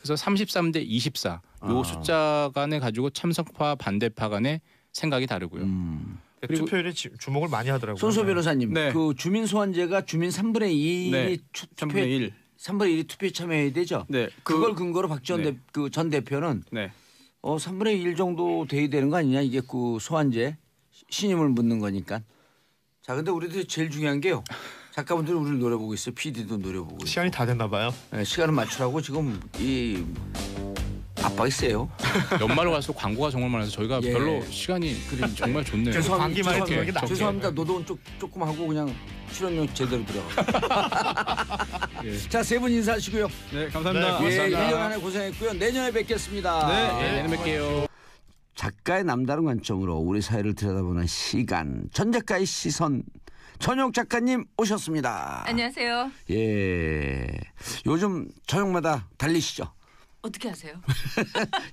그래서 33대 24 요 숫자 간에 가지고 참석파 반대파 간의 생각이 다르고요. 그리고 투표율에 주목을 많이 하더라고요. 손소 변호사님, 네. 그 주민 소환제가 주민 3분의 2이 네. 3분의 1. 3분의 1이 투표에 참여해야 되죠. 네. 그걸 근거로 박지원 네. 그 전 대표는 네. 3분의 1 정도 돼야 되는 거 아니냐 이게 그 소환제 신임을 묻는 거니까. 자, 근데 우리도 제일 중요한 게요. 작가분들이 우리를 노려보고 있어요. PD도 노려보고 있어요. 시간이 다 됐나 봐요. 네, 시간을 맞추라고 지금 이 압박이 세요. 연말로 갈수록 광고가 정말 많아서 저희가 예. 별로 시간이 정말 좋네요. 감기만 해도 이게 나오게. 죄송합니다. 노동은 조금 하고 그냥 출연료 제대로 들어가. 예. 자, 세 분 인사하시고요. 네, 감사합니다. 예, 감사합니다. 1년 안에 고생했고요. 내년에 뵙겠습니다. 네. 내년에 뵐게요. 작가의 남다른 관점으로 우리 사회를 들여다보는 시간. 전 작가의 시선. 전용 작가님 오셨습니다. 안녕하세요. 예. 요즘 저녁마다 달리시죠? 어떻게 하세요?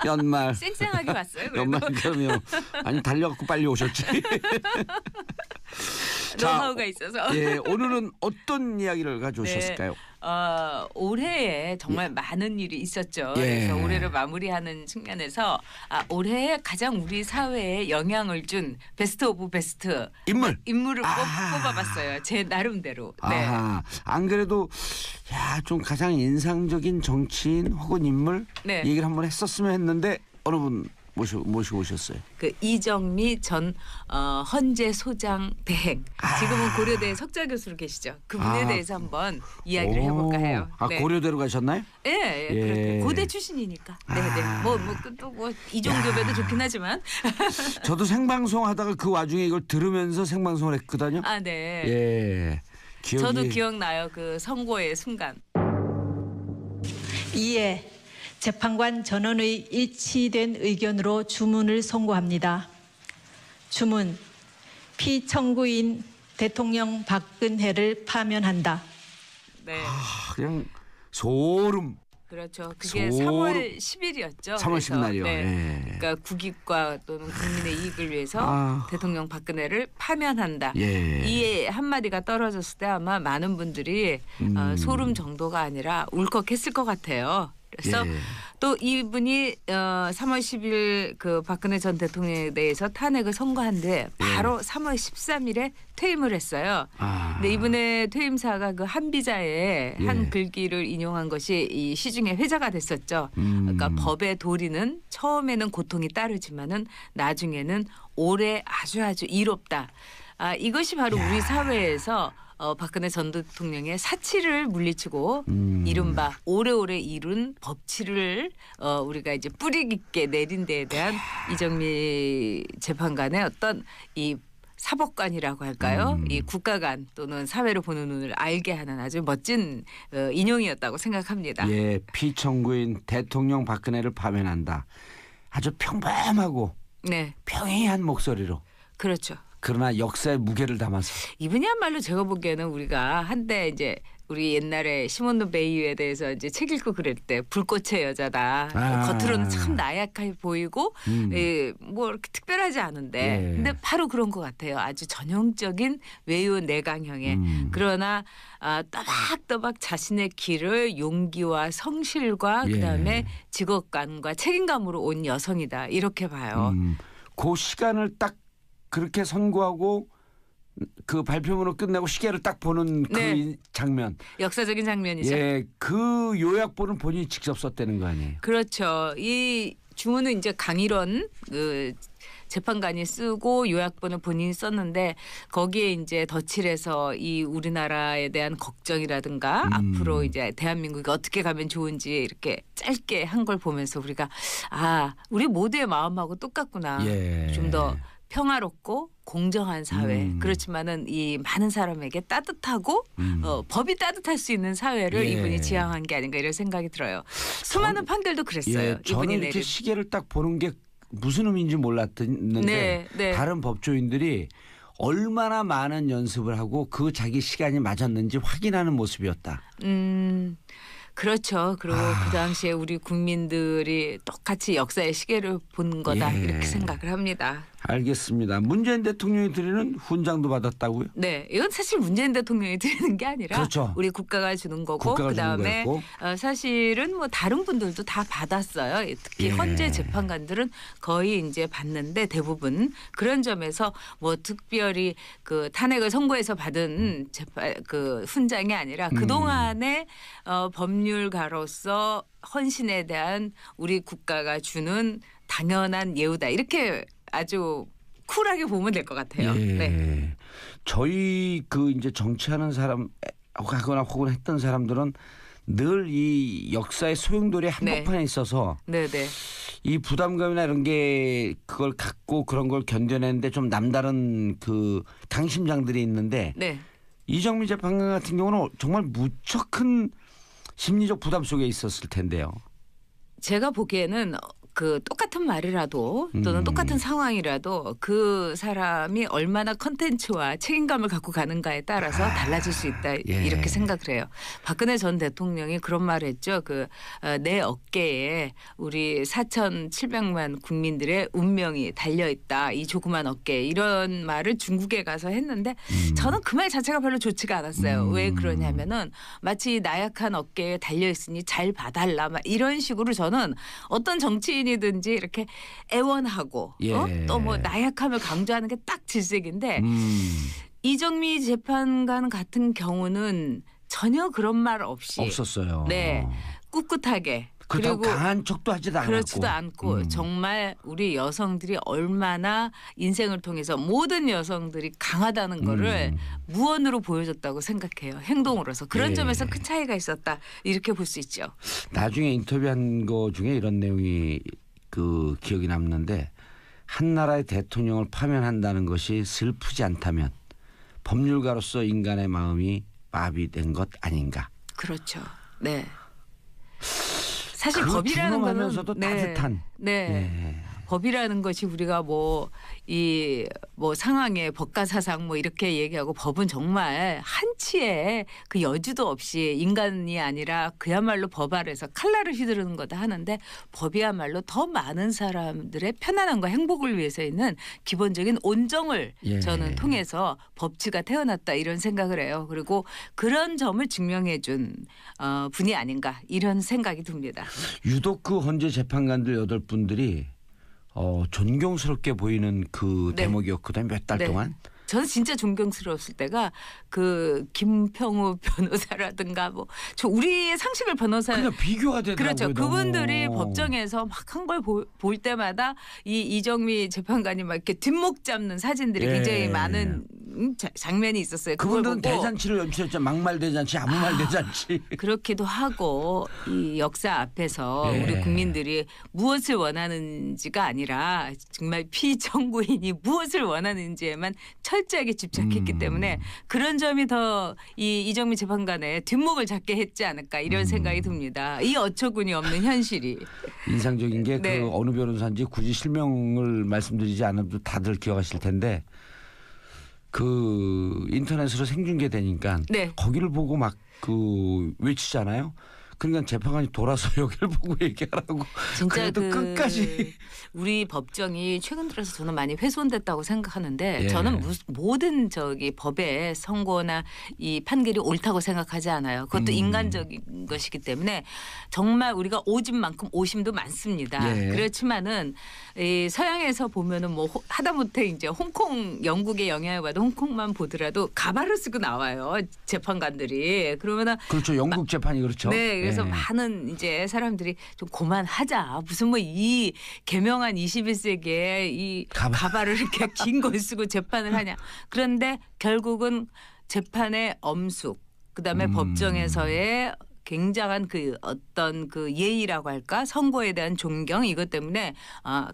연말. 쌩쌩하게 왔어요. 그래도. 연말 그러면 아니 달려갖고 빨리 오셨지. 노하우가 있어서. 예, 오늘은 어떤 이야기를 가져오셨을까요? 올해에 정말 많은 일이 있었죠. 예. 그래서 올해를 마무리하는 측면에서 올해에 가장 우리 사회에 영향을 준 베스트 오브 베스트 인물을 뽑아봤어요. 제 나름대로. 네. 아하, 안 그래도 좀 가장 인상적인 정치인 혹은 인물 네. 얘기를 한번 했었으면 했는데 어느 분 모시고 오셨어요. 그 이정미 전 헌재 소장 대행. 지금은 고려대 석좌 교수로 계시죠. 그분에 대해서 한번 이야기를 해볼까 해요. 네. 고려대로 가셨나요? 예, 예. 그렇게 고대 출신이니까. 네. 뭐 이종교배도 좋긴 하지만. 저도 생방송 하다가 그 와중에 이걸 들으면서 생방송을 했거든요. 아, 네. 예. 저도 기억나요. 그 선고의 순간. 이에 재판관 전원의 일치된 의견으로 주문을 선고합니다. 주문, 피청구인 대통령 박근혜를 파면한다. 네. 그냥 소름. 그렇죠. 그게 소름. 3월 10일이었죠. 3월 10일날이요. 네. 예. 그러니까 국익과 또는 국민의 이익을 위해서 대통령 박근혜를 파면한다. 예. 이 한마디가 떨어졌을 때 아마 많은 분들이 소름 정도가 아니라 울컥했을 것 같아요. 그래서 예. 또 이분이 3월 10일 그 박근혜 전 대통령에 대해서 탄핵을 선고한 뒤 바로 3월 13일에 퇴임을 했어요. 근데 이분의 퇴임사가 그 한비자에 한 글귀를 인용한 것이 이 시중에 회자가 됐었죠. 그러니까 법의 도리는 처음에는 고통이 따르지만은 나중에는 오래 아주 이롭다. 이것이 바로 우리 사회에서 박근혜 전 대통령의 사치를 물리치고 이른바 오래오래 이룬 법치를 우리가 이제 뿌리 깊게 내린 데에 대한 이정미 재판관의 어떤 이 사법관이라고 할까요? 이 국가관 또는 사회를 보는 눈을 알게 하는 아주 멋진 인용이었다고 생각합니다. 예, 피청구인 대통령 박근혜를 파면한다. 아주 평범하고 네, 평이한 목소리로. 그렇죠. 그러나 역사의 무게를 담아서. 이분이야말로 제가 보기에는 우리가 한때 이제 우리 옛날에 시몬드 베이유에 대해서 이제 책 읽고 그럴 때 불꽃의 여자다. 겉으로는 참 나약해 보이고 뭐 이렇게 특별하지 않은데 근데 바로 그런 것 같아요. 아주 전형적인 외유 내강형의 그러나 또박또박 자신의 길을 용기와 성실과 그다음에 직업감과 책임감으로 온 여성이다. 이렇게 봐요. 그 시간을 딱 그렇게 선고하고 그 발표문을 끝내고 시계를 딱 보는 그 장면. 역사적인 장면이죠. 예, 그 요약본은 본인이 직접 썼다는 거 아니에요? 그렇죠. 이 주문은 이제 강일원 그 재판관이 쓰고 요약본을 본인이 썼는데 거기에 이제 덧칠해서 이 우리나라에 대한 걱정이라든가 앞으로 이제 대한민국이 어떻게 가면 좋은지 이렇게 짧게 한 걸 보면서 우리가 우리 모두의 마음하고 똑같구나. 좀 더 평화롭고 공정한 사회 그렇지만은 이 많은 사람에게 따뜻하고 법이 따뜻할 수 있는 사회를 이분이 지향한 게 아닌가 이런 생각이 들어요. 수많은 판결도 그랬어요. 저는 이분이 이렇게 시계를 딱 보는 게 무슨 의미인지 몰랐는데 다른 법조인들이 얼마나 많은 연습을 하고 그 자기 시간이 맞았는지 확인하는 모습이었다. 그렇죠. 그리고 그 당시에 우리 국민들이 똑같이 역사의 시계를 본 거다 이렇게 생각을 합니다. 알겠습니다. 문재인 대통령이 드리는 훈장도 받았다고요? 네, 이건 사실 문재인 대통령이 드리는 게 아니라 그렇죠. 우리 국가가 주는 거고 그다음에 사실은 뭐 다른 분들도 다 받았어요. 특히 헌재 재판관들은 거의 이제 받는데 대부분 그런 점에서 뭐 특별히 그 탄핵을 선고해서 받은 그 훈장이 아니라 그 동안의 법률가로서 헌신에 대한 우리 국가가 주는 당연한 예우다 이렇게. 아주 쿨하게 보면 될 것 같아요. 예. 네. 저희 그 이제 정치하는 사람 하거나 혹은 했던 사람들은 늘 이 역사의 소용돌이 한복판에 있어서 이 부담감이나 이런 게 그걸 갖고 그런 걸 견뎌내는데 좀 남다른 그 강심장들이 있는데 이정미 재판관 같은 경우는 정말 무척 큰 심리적 부담 속에 있었을 텐데요. 제가 보기에는 그 똑같은 말이라도 또는 똑같은 상황이라도 그 사람이 얼마나 컨텐츠와 책임감을 갖고 가는가에 따라서 달라질 수 있다 이렇게 생각을 해요. 박근혜 전 대통령이 그런 말을 했죠. 그 내 어깨에 우리 4,700만 국민들의 운명이 달려있다. 이 조그만 어깨에 이런 말을 중국에 가서 했는데 저는 그 말 자체가 별로 좋지가 않았어요. 왜 그러냐면은 마치 나약한 어깨에 달려있으니 잘 봐달라 막 이런 식으로 저는 어떤 정치인이든지 이렇게 애원하고 또 뭐 나약함을 강조하는 게 딱 질색인데 이정미 재판관 같은 경우는 전혀 그런 말 없이 없었어요. 네, 꿋꿋하게 그리고 강한 척도 하지도 않았고 그렇지도 않고 정말 우리 여성들이 얼마나 인생을 통해서 모든 여성들이 강하다는 거를 무언으로 보여줬다고 생각해요. 행동으로서. 그런 점에서 큰 차이가 있었다. 이렇게 볼 수 있죠. 나중에 인터뷰한 거 중에 이런 내용이 그 기억이 남는데 한 나라의 대통령을 파면한다는 것이 슬프지 않다면 법률가로서 인간의 마음이 마비된 것 아닌가. 그렇죠. 네. 사실 법이라는 거는 하면서도 따뜻한. 법이라는 것이 우리가 뭐 상황에 법가사상 뭐 이렇게 얘기하고 법은 정말 한치의 그 여지도 없이 인간이 아니라 그야말로 법 아래서 칼날을 휘두르는 거다 하는데 법이야말로 더 많은 사람들의 편안함과 행복을 위해서 있는 기본적인 온정을 저는 통해서 법치가 태어났다 이런 생각을 해요. 그리고 그런 점을 증명해 준 분이 아닌가 이런 생각이 듭니다. 유독 그 헌재 재판관들 8분들이 존경스럽게 보이는 그 대목이었거든요. 몇 달 동안. 저는 진짜 존경스러웠을 때가 그 김평우 변호사라든가 뭐 저 우리의 상식을 변호사 그냥 비교가 되더라고요. 그렇죠. 그분들이 법정에서 막 한 걸 볼 때마다 이 이정미 재판관이 막 이렇게 뒷목 잡는 사진들이 굉장히 많은 장면이 있었어요. 그분들은 대잔치를 연출했죠. 막말 대잔치, 아무 말 대잔치. 그렇기도 하고 이 역사 앞에서 우리 국민들이 무엇을 원하는지가 아니라 정말 피청구인이 무엇을 원하는지에만 철저하게 집착했기 때문에 그런 점이 더 이 이정미 재판관의 뒷목을 잡게 했지 않을까 이런 생각이 듭니다. 이 어처구니 없는 현실이. 인상적인 게 그 어느 변호사인지 굳이 실명을 말씀드리지 않아도 다들 기억하실 텐데 그 인터넷으로 생중계되니까 거기를 보고 막 그 외치잖아요. 그러니까 재판관이 돌아서 여기를 보고 얘기하라고. 진짜 그래도 끝까지. 우리 법정이 최근 들어서 저는 많이 훼손됐다고 생각하는데 저는 모든 법의 선고나 이 판결이 옳다고 생각하지 않아요. 그것도 인간적인 것이기 때문에 정말 우리가 오진 만큼 오심도 많습니다. 그렇지만은 이 서양에서 보면은 뭐 하다못해 이제 홍콩 영국의 영향을 받아 홍콩만 보더라도 가발을 쓰고 나와요. 재판관들이. 그러면은 그렇죠. 영국 재판이 그렇죠. 네. 그래서 많은 이제 사람들이 좀 그만하자. 무슨 뭐 이 개명한 21세기에 이 가발을 이렇게 긴 걸 쓰고 재판을 하냐. 그런데 결국은 재판의 엄숙 그다음에 법정에서의 굉장한 그 어떤 그 예의라고 할까 선고에 대한 존경 이것 때문에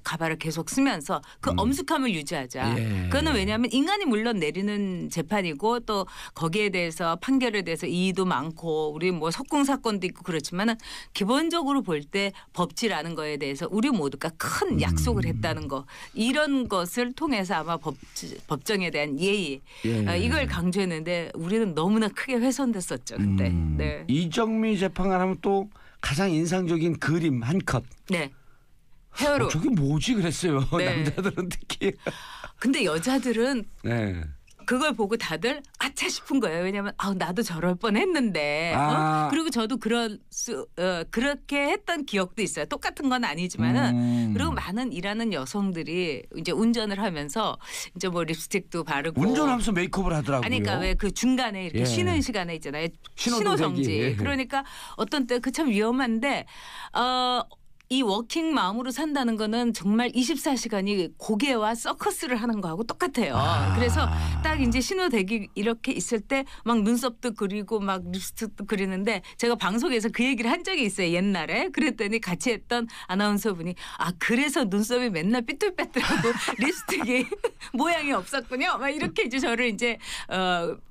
가발을 계속 쓰면서 그 엄숙함을 유지하자. 그거는 왜냐하면 인간이 물론 내리는 재판이고 또 거기에 대해서 판결에 대해서 이의도 많고 우리 뭐 석궁 사건도 있고 그렇지만은 기본적으로 볼 때 법치라는 거에 대해서 우리 모두가 큰 약속을 했다는 거 이런 것을 통해서 아마 법정에 대한 예의 이걸 강조했는데 우리는 너무나 크게 훼손됐었죠 그때. 이정미 이정미 재판관 하면 또 가장 인상적인 그림 한 컷. 네. 헤어롤. 저게 뭐지 그랬어요. 네. 남자들은 특히. 근데 여자들은 네. 그걸 보고 다들 아차 싶은 거예요. 왜냐하면 나도 저럴 뻔했는데. 그리고 저도 그렇게 했던 기억도 있어요. 똑같은 건 아니지만은. 그리고 많은 일하는 여성들이 이제 운전을 하면서 이제 뭐 립스틱도 바르고. 운전하면서 메이크업을 하더라고요. 아니, 그러니까 왜 그 중간에 이렇게 쉬는 시간에 있잖아요. 신호정지. 그러니까 어떤 때 그 참 위험한데. 이 워킹 마음으로 산다는 거는 정말 24시간이 고개와 서커스를 하는 거하고 똑같아요. 그래서 딱 이제 신호 대기 이렇게 있을 때 막 눈썹도 그리고 막 립스틱도 그리는데 제가 방송에서 그 얘기를 한 적이 있어요. 옛날에. 그랬더니 같이 했던 아나운서분이 그래서 눈썹이 맨날 삐뚤빼뚤하고 립스틱이 모양이 없었군요. 막 이렇게 이제 저를 이제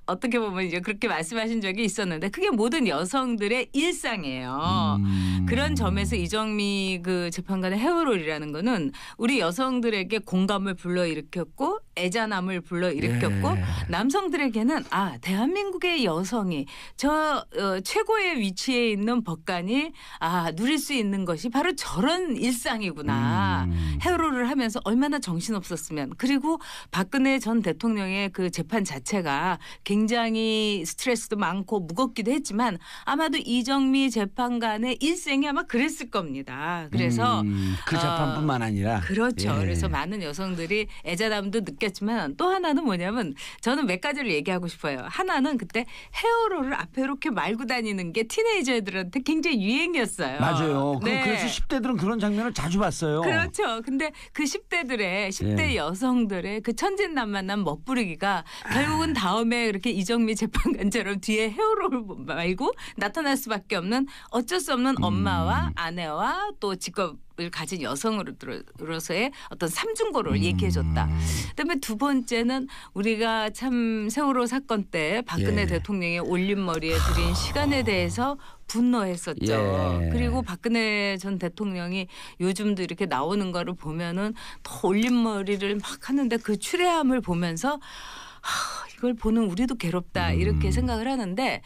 어떻게 보면 이제 그렇게 말씀하신 적이 있었는데 그게 모든 여성들의 일상이에요. 그런 점에서 이정미 그 재판관의 헤어롤이라는 거는 우리 여성들에게 공감을 불러일으켰고 애잔함을 불러일으켰고 남성들에게는 대한민국의 여성이 저 최고의 위치에 있는 법관이 누릴 수 있는 것이 바로 저런 일상이구나. 헤어롤을 하면서 얼마나 정신없었으면. 그리고 박근혜 전 대통령의 그 재판 자체가 굉장히 스트레스도 많고 무겁기도 했지만 아마도 이정미 재판관의 일생이 아마 그랬을 겁니다. 그래서 그 재판뿐만 아니라 그렇죠. 그래서 많은 여성들이 애자담도 느꼈지만 또 하나는 뭐냐면 저는 몇 가지를 얘기하고 싶어요. 하나는 그때 헤어롤을 앞에 이렇게 말고 다니는 게 티네이저들한테 굉장히 유행이었어요. 맞아요. 그래서 10대들은 그런 장면을 자주 봤어요. 그렇죠. 근데 그 10대 여성들의 그 천진난만한 멋부리기가 결국은 다음에 이렇게 이정미 재판관처럼 뒤에 헤어롤 말고 나타날 수밖에 없는 어쩔 수 없는 엄마와 아내와 또 직업을 가진 여성으로서의 어떤 삼중고를 얘기해줬다. 그다음에 두 번째는 우리가 참 세월호 사건 때 박근혜 대통령의 올림머리에 들인 시간에 대해서 분노했었죠. 그리고 박근혜 전 대통령이 요즘도 이렇게 나오는 거를 보면은 더 올림머리를 막 하는데 그 추레함을 보면서 이걸 보는 우리도 괴롭다 이렇게 생각을 하는데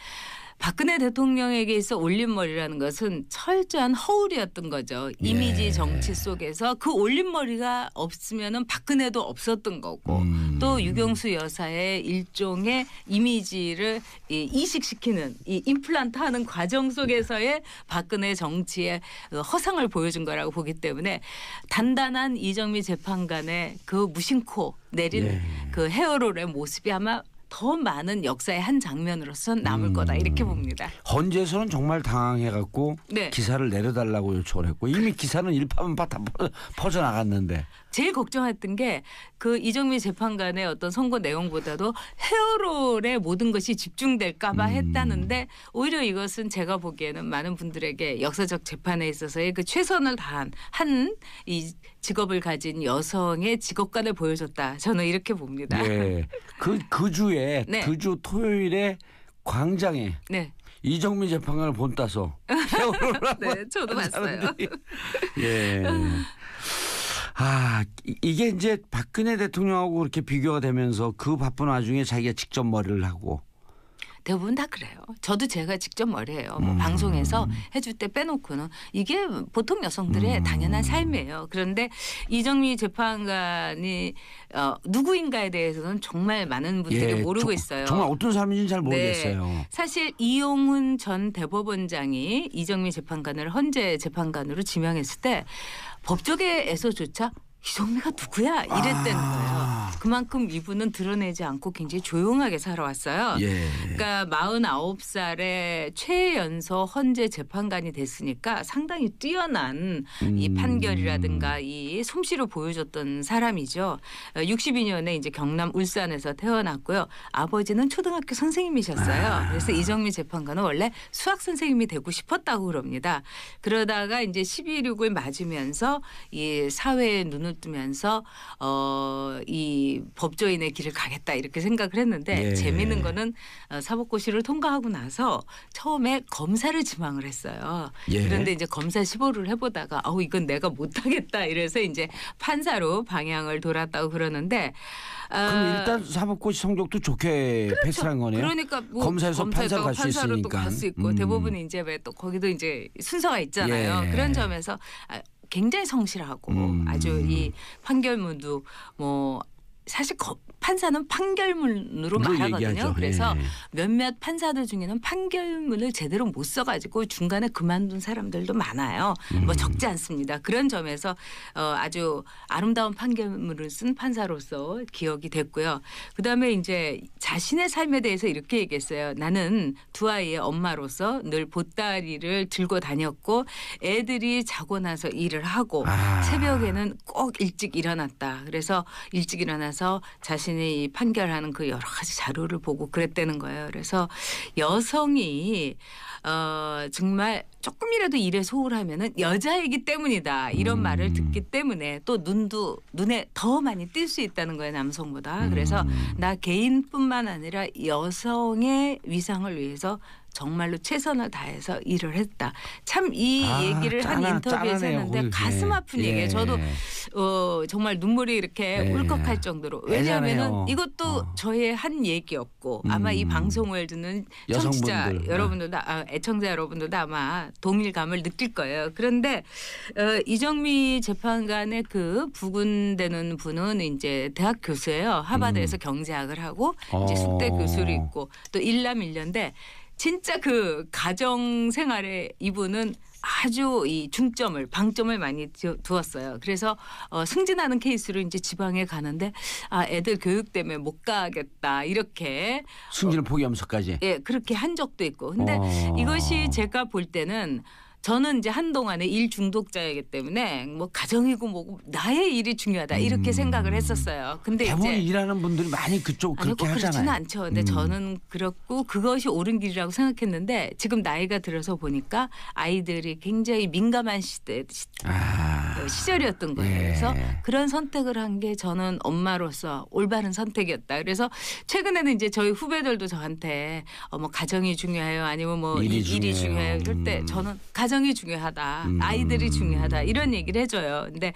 박근혜 대통령에게 있어 올림머리라는 것은 철저한 허울이었던 거죠. 이미지 정치 속에서 그 올림머리가 없으면은 박근혜도 없었던 거고 또 유경수 여사의 일종의 이미지를 이식시키는 이 임플란트하는 과정 속에서의 박근혜 정치의 허상을 보여준 거라고 보기 때문에 단단한 이정미 재판관의 그 무심코 내린 그 헤어롤의 모습이 아마 더 많은 역사의 한 장면으로서 남을 거다 이렇게 봅니다. 헌재에서는 정말 당황해갖고 기사를 내려달라고 요청을 했고 이미 기사는 일파만파 다 퍼져나갔는데. 제일 걱정했던 게 그 이정미 재판관의 어떤 선고 내용보다도 헤어롤에 모든 것이 집중될까 봐 했다는데 오히려 이것은 제가 보기에는 많은 분들에게 역사적 재판에 있어서의 그 최선을 다한 이 직업을 가진 여성의 직업관을 보여줬다. 저는 이렇게 봅니다. 그 주에 그 주 토요일에 광장에 이정미 재판관을 본따서 헤어롤을 하고 저도 봤어요. 이게 이제 박근혜 대통령하고 그렇게 비교가 되면서 그 바쁜 와중에 자기가 직접 머리를 하고 대부분 다 그래요. 저도 제가 직접 머리해요. 뭐 방송에서 해줄 때 빼놓고는 이게 보통 여성들의 당연한 삶이에요. 그런데 이정미 재판관이 누구인가에 대해서는 정말 많은 분들이 모르고 있어요. 정말 어떤 사람인지는 잘 모르겠어요. 사실 이용훈 전 대법원장이 이정미 재판관을 헌재 재판관으로 지명했을 때 법조계에서조차 이정미가 누구야 이랬다는 거예요. 그만큼 이분은 드러내지 않고 굉장히 조용하게 살아왔어요. 그러니까 49살에 최연소 헌재 재판관이 됐으니까 상당히 뛰어난 이 판결이라든가 이 솜씨를 보여줬던 사람이죠. 62년에 이제 경남 울산에서 태어났고요. 아버지는 초등학교 선생님이셨어요. 그래서 이정미 재판관은 원래 수학 선생님이 되고 싶었다고 그럽니다. 그러다가 이제 12.6을 맞으면서 이 사회에 눈을 뜨면서 이 이 법조인의 길을 가겠다 이렇게 생각을 했는데 재미있는 거는 사법고시를 통과하고 나서 처음에 검사를 지망을 했어요. 그런데 이제 검사 시보를 해보다가 이건 내가 못하겠다 이래서 이제 판사로 방향을 돌았다고 그러는데 그럼 일단 사법고시 성적도 좋게 그렇죠. 패스한 거네요. 그러니까 뭐 검사에서 판사로 갈 수 판사로 또 있으니까. 갈 수 있고 대부분 이제 왜 또 거기도 이제 순서가 있잖아요. 그런 점에서 굉장히 성실하고 아주 이 판결문도 뭐 사실 판사는 판결문으로 말하거든요. 얘기하죠. 그래서 몇몇 판사들 중에는 판결문을 제대로 못 써가지고 중간에 그만둔 사람들도 많아요. 뭐 적지 않습니다. 그런 점에서 아주 아름다운 판결문을 쓴 판사로서 기억이 됐고요. 그다음에 이제 자신의 삶에 대해서 이렇게 얘기했어요. 나는 두 아이의 엄마로서 늘 보따리를 들고 다녔고 애들이 자고 나서 일을 하고 새벽에는 꼭 일찍 일어났다. 그래서 일찍 일어나서 자신이 이 판결하는 그 여러 가지 자료를 보고 그랬다는 거예요. 그래서 여성이 정말 조금이라도 일에 소홀하면은 여자이기 때문이다. 이런 말을 듣기 때문에 또 눈에 더 많이 띌 수 있다는 거예요. 남성보다. 그래서 나 개인뿐만 아니라 여성의 위상을 위해서 정말로 최선을 다해서 일을 했다. 참 이 얘기를 한 인터뷰에서 했는데 가슴 아픈 얘기예요. 저도 정말 눈물이 이렇게 울컥할 정도로. 왜냐하면 이것도 저의 한 얘기였고 아마 이 방송을 듣는 청취자 여러분들도 애청자 여러분들도 아마 동일감을 느낄 거예요. 그런데 이정미 재판관의 그 부근되는 분은 이제 대학 교수예요. 하버드에서 경제학을 하고 이제 숙대 교수로 있고 또 일남일녀인데 진짜 그 가정 생활에 이분은 아주 이 방점을 많이 두었어요. 그래서 승진하는 케이스로 이제 지방에 가는데 애들 교육 때문에 못 가겠다 이렇게 승진을 포기하면서까지. 그렇게 한 적도 있고. 근데 이것이 제가 볼 때는 저는 이제 한동안에 일 중독자이기 때문에 뭐 가정이고 뭐고 나의 일이 중요하다 이렇게 생각을 했었어요. 근데 대부분 이제 일하는 분들이 많이 그렇게 하잖아요. 그렇지는 않죠. 근데 저는 그렇고 그것이 옳은 길이라고 생각했는데 지금 나이가 들어서 보니까 아이들이 굉장히 민감한 시절이었던 거예요. 그래서 그런 선택을 한 게 저는 엄마로서 올바른 선택이었다. 그래서 최근에는 이제 저희 후배들도 저한테 뭐 가정이 중요해요, 아니면 뭐 일이 중요해요. 이럴 때 저는 가정이 중요하다, 아이들이 중요하다 이런 얘기를 해줘요. 근데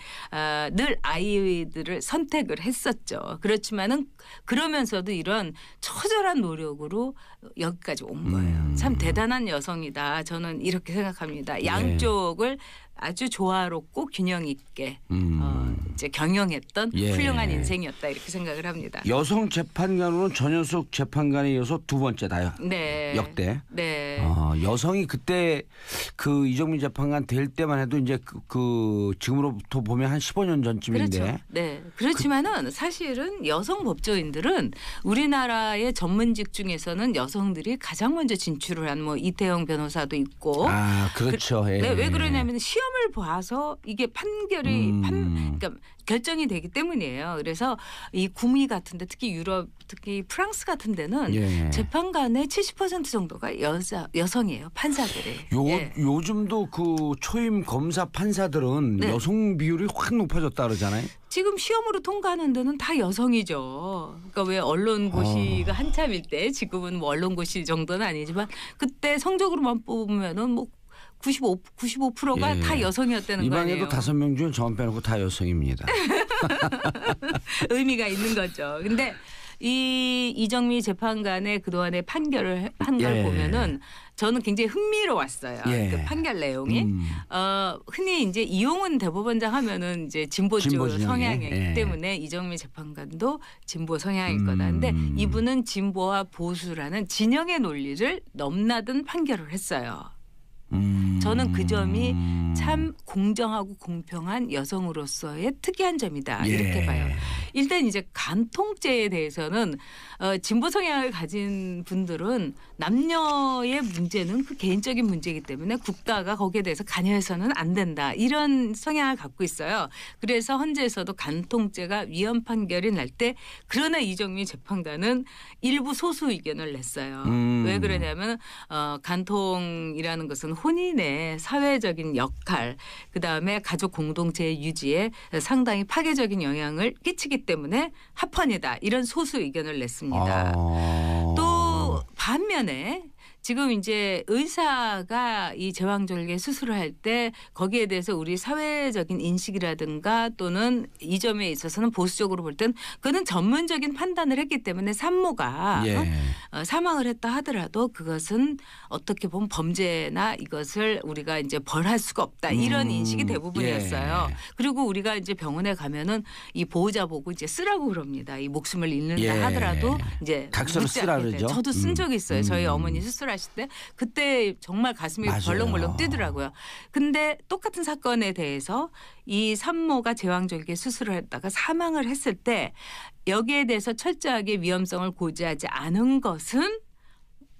늘 아이들을 선택을 했었죠. 그렇지만은 그러면서도 이런 처절한 노력으로 여기까지 온 거예요. 참 대단한 여성이다. 저는 이렇게 생각합니다. 양쪽을 아주 조화롭고 균형 있게 이제 경영했던 훌륭한 인생이었다 이렇게 생각을 합니다. 여성 재판관으로는 전현숙 재판관에 이어서 두 번째다. 역대. 여성이 그때 그 이정민 재판관 될 때만 해도 이제 그 지금으로부터 보면 한 15년 전쯤인데. 그렇죠. 그렇지만은 사실은 여성 법조인들은 우리나라의 전문직 중에서는 여성들이 가장 먼저 진출을 한 뭐 이태영 변호사도 있고. 그렇죠. 왜 그러냐면 시험을 봐서 이게 판결이 그러니까 결정이 되기 때문이에요. 그래서 이 구미 같은데 특히 유럽, 특히 프랑스 같은 데는 재판관의 70% 정도가 여성이에요. 판사들이. 요즘도 그 초임 검사 판사들은 여성 비율이 확 높아졌다 그러잖아요. 지금 시험으로 통과하는 데는 다 여성이죠. 그러니까 왜 언론고시가 한참일 때 지금은 뭐 언론고시 정도는 아니지만 그때 성적으로만 뽑으면은 뭐 95%가 다 여성이었다는 거 아니에요. 이 방에도 5명 중에 저만 빼놓고 다 여성입니다. 의미가 있는 거죠. 근데 이 이정미 재판관의 그동안의 판결을 한 걸 보면은 저는 굉장히 흥미로웠어요. 그 판결 내용이. 흔히 이제 이용훈 대법원장 하면은 이제 진보적 성향이기 때문에 이정미 재판관도 진보 성향일 거다. 근데 이분은 진보와 보수라는 진영의 논리를 넘나든 판결을 했어요. 저는 그 점이 참 공정하고 공평한 여성으로서의 특이한 점이다 이렇게 봐요. 일단 이제 간통죄에 대해서는 진보 성향을 가진 분들은 남녀의 문제는 그 개인적인 문제이기 때문에 국가가 거기에 대해서 관여해서는 안 된다 이런 성향을 갖고 있어요. 그래서 헌재에서도 간통죄가 위헌 판결이 날 때 그러나 이정미 재판관은 일부 소수 의견을 냈어요. 왜 그러냐면 간통이라는 것은 혼인의 사회적인 역할, 그다음에 가족 공동체의 유지에 상당히 파괴적인 영향을 끼치기 때문에 합헌이다. 이런 소수 의견을 냈습니다. 또 반면에 지금 이제 의사가 이 제왕절개 수술을 할 때 거기에 대해서 우리 사회적인 인식이라든가 또는 이 점에 있어서는 보수적으로 볼 땐 그는 전문적인 판단을 했기 때문에 산모가 사망을 했다 하더라도 그것은 어떻게 보면 범죄나 이것을 우리가 이제 벌할 수가 없다. 이런 인식이 대부분이었어요. 그리고 우리가 이제 병원에 가면은 이 보호자 보고 이제 쓰라고 그럽니다. 이 목숨을 잃는다 하더라도 이제 각서를 쓰라 그러죠. 저도 쓴 적이 있어요. 저희 어머니 수술하실 때 그때 정말 가슴이 벌렁벌렁 뛰더라고요. 근데 똑같은 사건에 대해서 이 산모가 제왕절개 수술을 했다가 사망을 했을 때 여기에 대해서 철저하게 위험성을 고지하지 않은 것은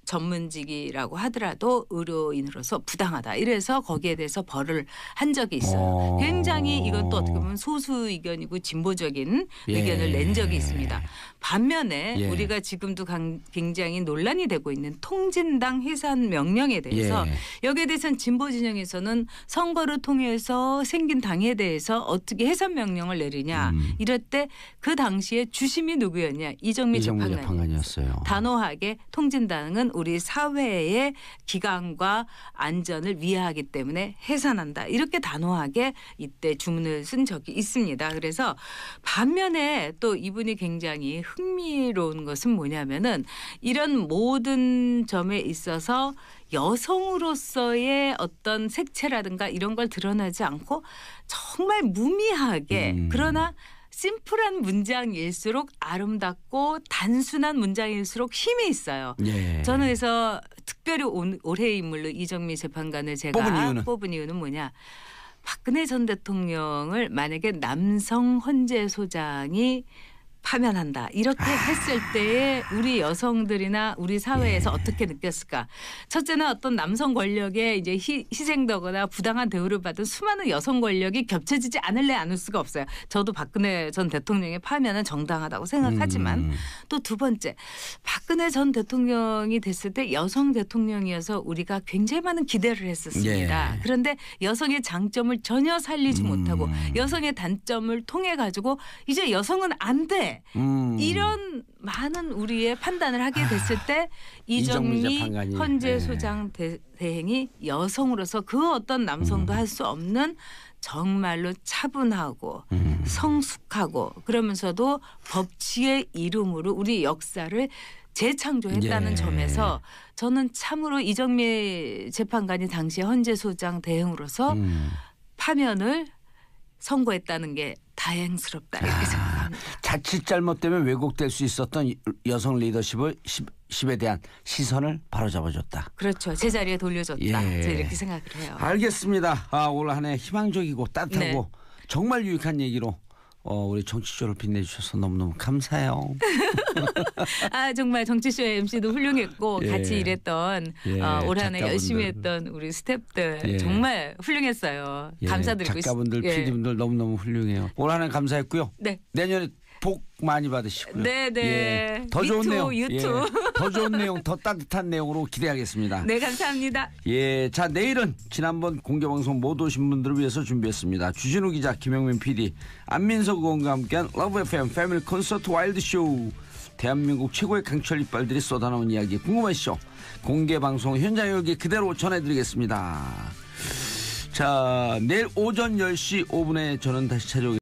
전문직이라고 하더라도 의료인으로서 부당하다. 이래서 거기에 대해서 벌을 한 적이 있어요. 굉장히 이건 또 어떻게 보면 소수 의견이고 진보적인 의견을 낸 적이 있습니다. 반면에 우리가 지금도 굉장히 논란이 되고 있는 통진당 해산 명령에 대해서 여기에 대해서는 진보 진영에서는 선거를 통해서 생긴 당에 대해서 어떻게 해산 명령을 내리냐. 이럴 때 그 당시에 주심이 누구였냐. 이정미 재판관이었어요. 단호하게 통진당은 우리 사회의 기강과 안전을 위하기 때문에 해산한다. 이렇게 단호하게 이때 주문을 쓴 적이 있습니다. 그래서 반면에 또 이분이 굉장히 흥미로운 것은 뭐냐면은 이런 모든 점에 있어서 여성으로서의 어떤 색채라든가 이런 걸 드러나지 않고 정말 무미하게 그러나 심플한 문장일수록 아름답고 단순한 문장일수록 힘이 있어요. 저는 그래서 특별히 올해의 인물로 이정미 재판관을 제가 뽑은 이유는 뭐냐. 박근혜 전 대통령을 만약에 남성 헌재소장이 파면한다. 이렇게 했을 때에 우리 여성들이나 우리 사회에서 어떻게 느꼈을까? 첫째는 어떤 남성 권력에 이제 희생되거나 부당한 대우를 받은 수많은 여성 권력이 겹쳐지지 않을 수가 없어요. 저도 박근혜 전 대통령의 파면은 정당하다고 생각하지만 또 두 번째, 박근혜 전 대통령이 됐을 때 여성 대통령이어서 우리가 굉장히 많은 기대를 했었습니다. 그런데 여성의 장점을 전혀 살리지 못하고 여성의 단점을 통해 가지고 이제 여성은 안 돼. 이런 많은 우리의 판단을 하게 됐을 때 이정미 헌재소장 대행이 여성으로서 그 어떤 남성도 할 수 없는 정말로 차분하고 성숙하고 그러면서도 법치의 이름으로 우리 역사를 재창조했다는 점에서 저는 참으로 이정미 재판관이 당시에 헌재소장 대행으로서 파면을 선고했다는 게 다행스럽다 이렇게 생각합니다. 자칫 잘못되면 왜곡될 수 있었던 여성 리더십에 대한 시선을 바로잡아줬다. 그렇죠. 제자리에 돌려줬다. 저는 이렇게 생각을 해요. 알겠습니다. 올 한 해 희망적이고 따뜻하고 정말 유익한 얘기로 우리 정치쇼를 빛내주셔서 너무너무 감사해요. 정말 정치쇼의 MC도 훌륭했고 같이 일했던 올 한 해 열심히 했던 우리 스태프들 정말 훌륭했어요. 감사드리고 작가분들, PD분들 너무너무 훌륭해요. 올 한 해 감사했고요. 내년에 복 많이 받으시고요. 더 좋은 내용, 더 좋은 내용, 더 따뜻한 내용으로 기대하겠습니다. 네, 감사합니다. 자, 내일은 지난번 공개방송 못 오신 분들을 위해서 준비했습니다. 주진우 기자, 김영민 PD, 안민석 의원과 함께한 러브 FM 패밀리 콘서트 와일드쇼. 대한민국 최고의 강철 이빨들이 쏟아나온 이야기 궁금하시죠? 공개방송 현장 열기 그대로 전해드리겠습니다. 자, 내일 오전 10시 5분에 저는 다시 찾아오겠습니다.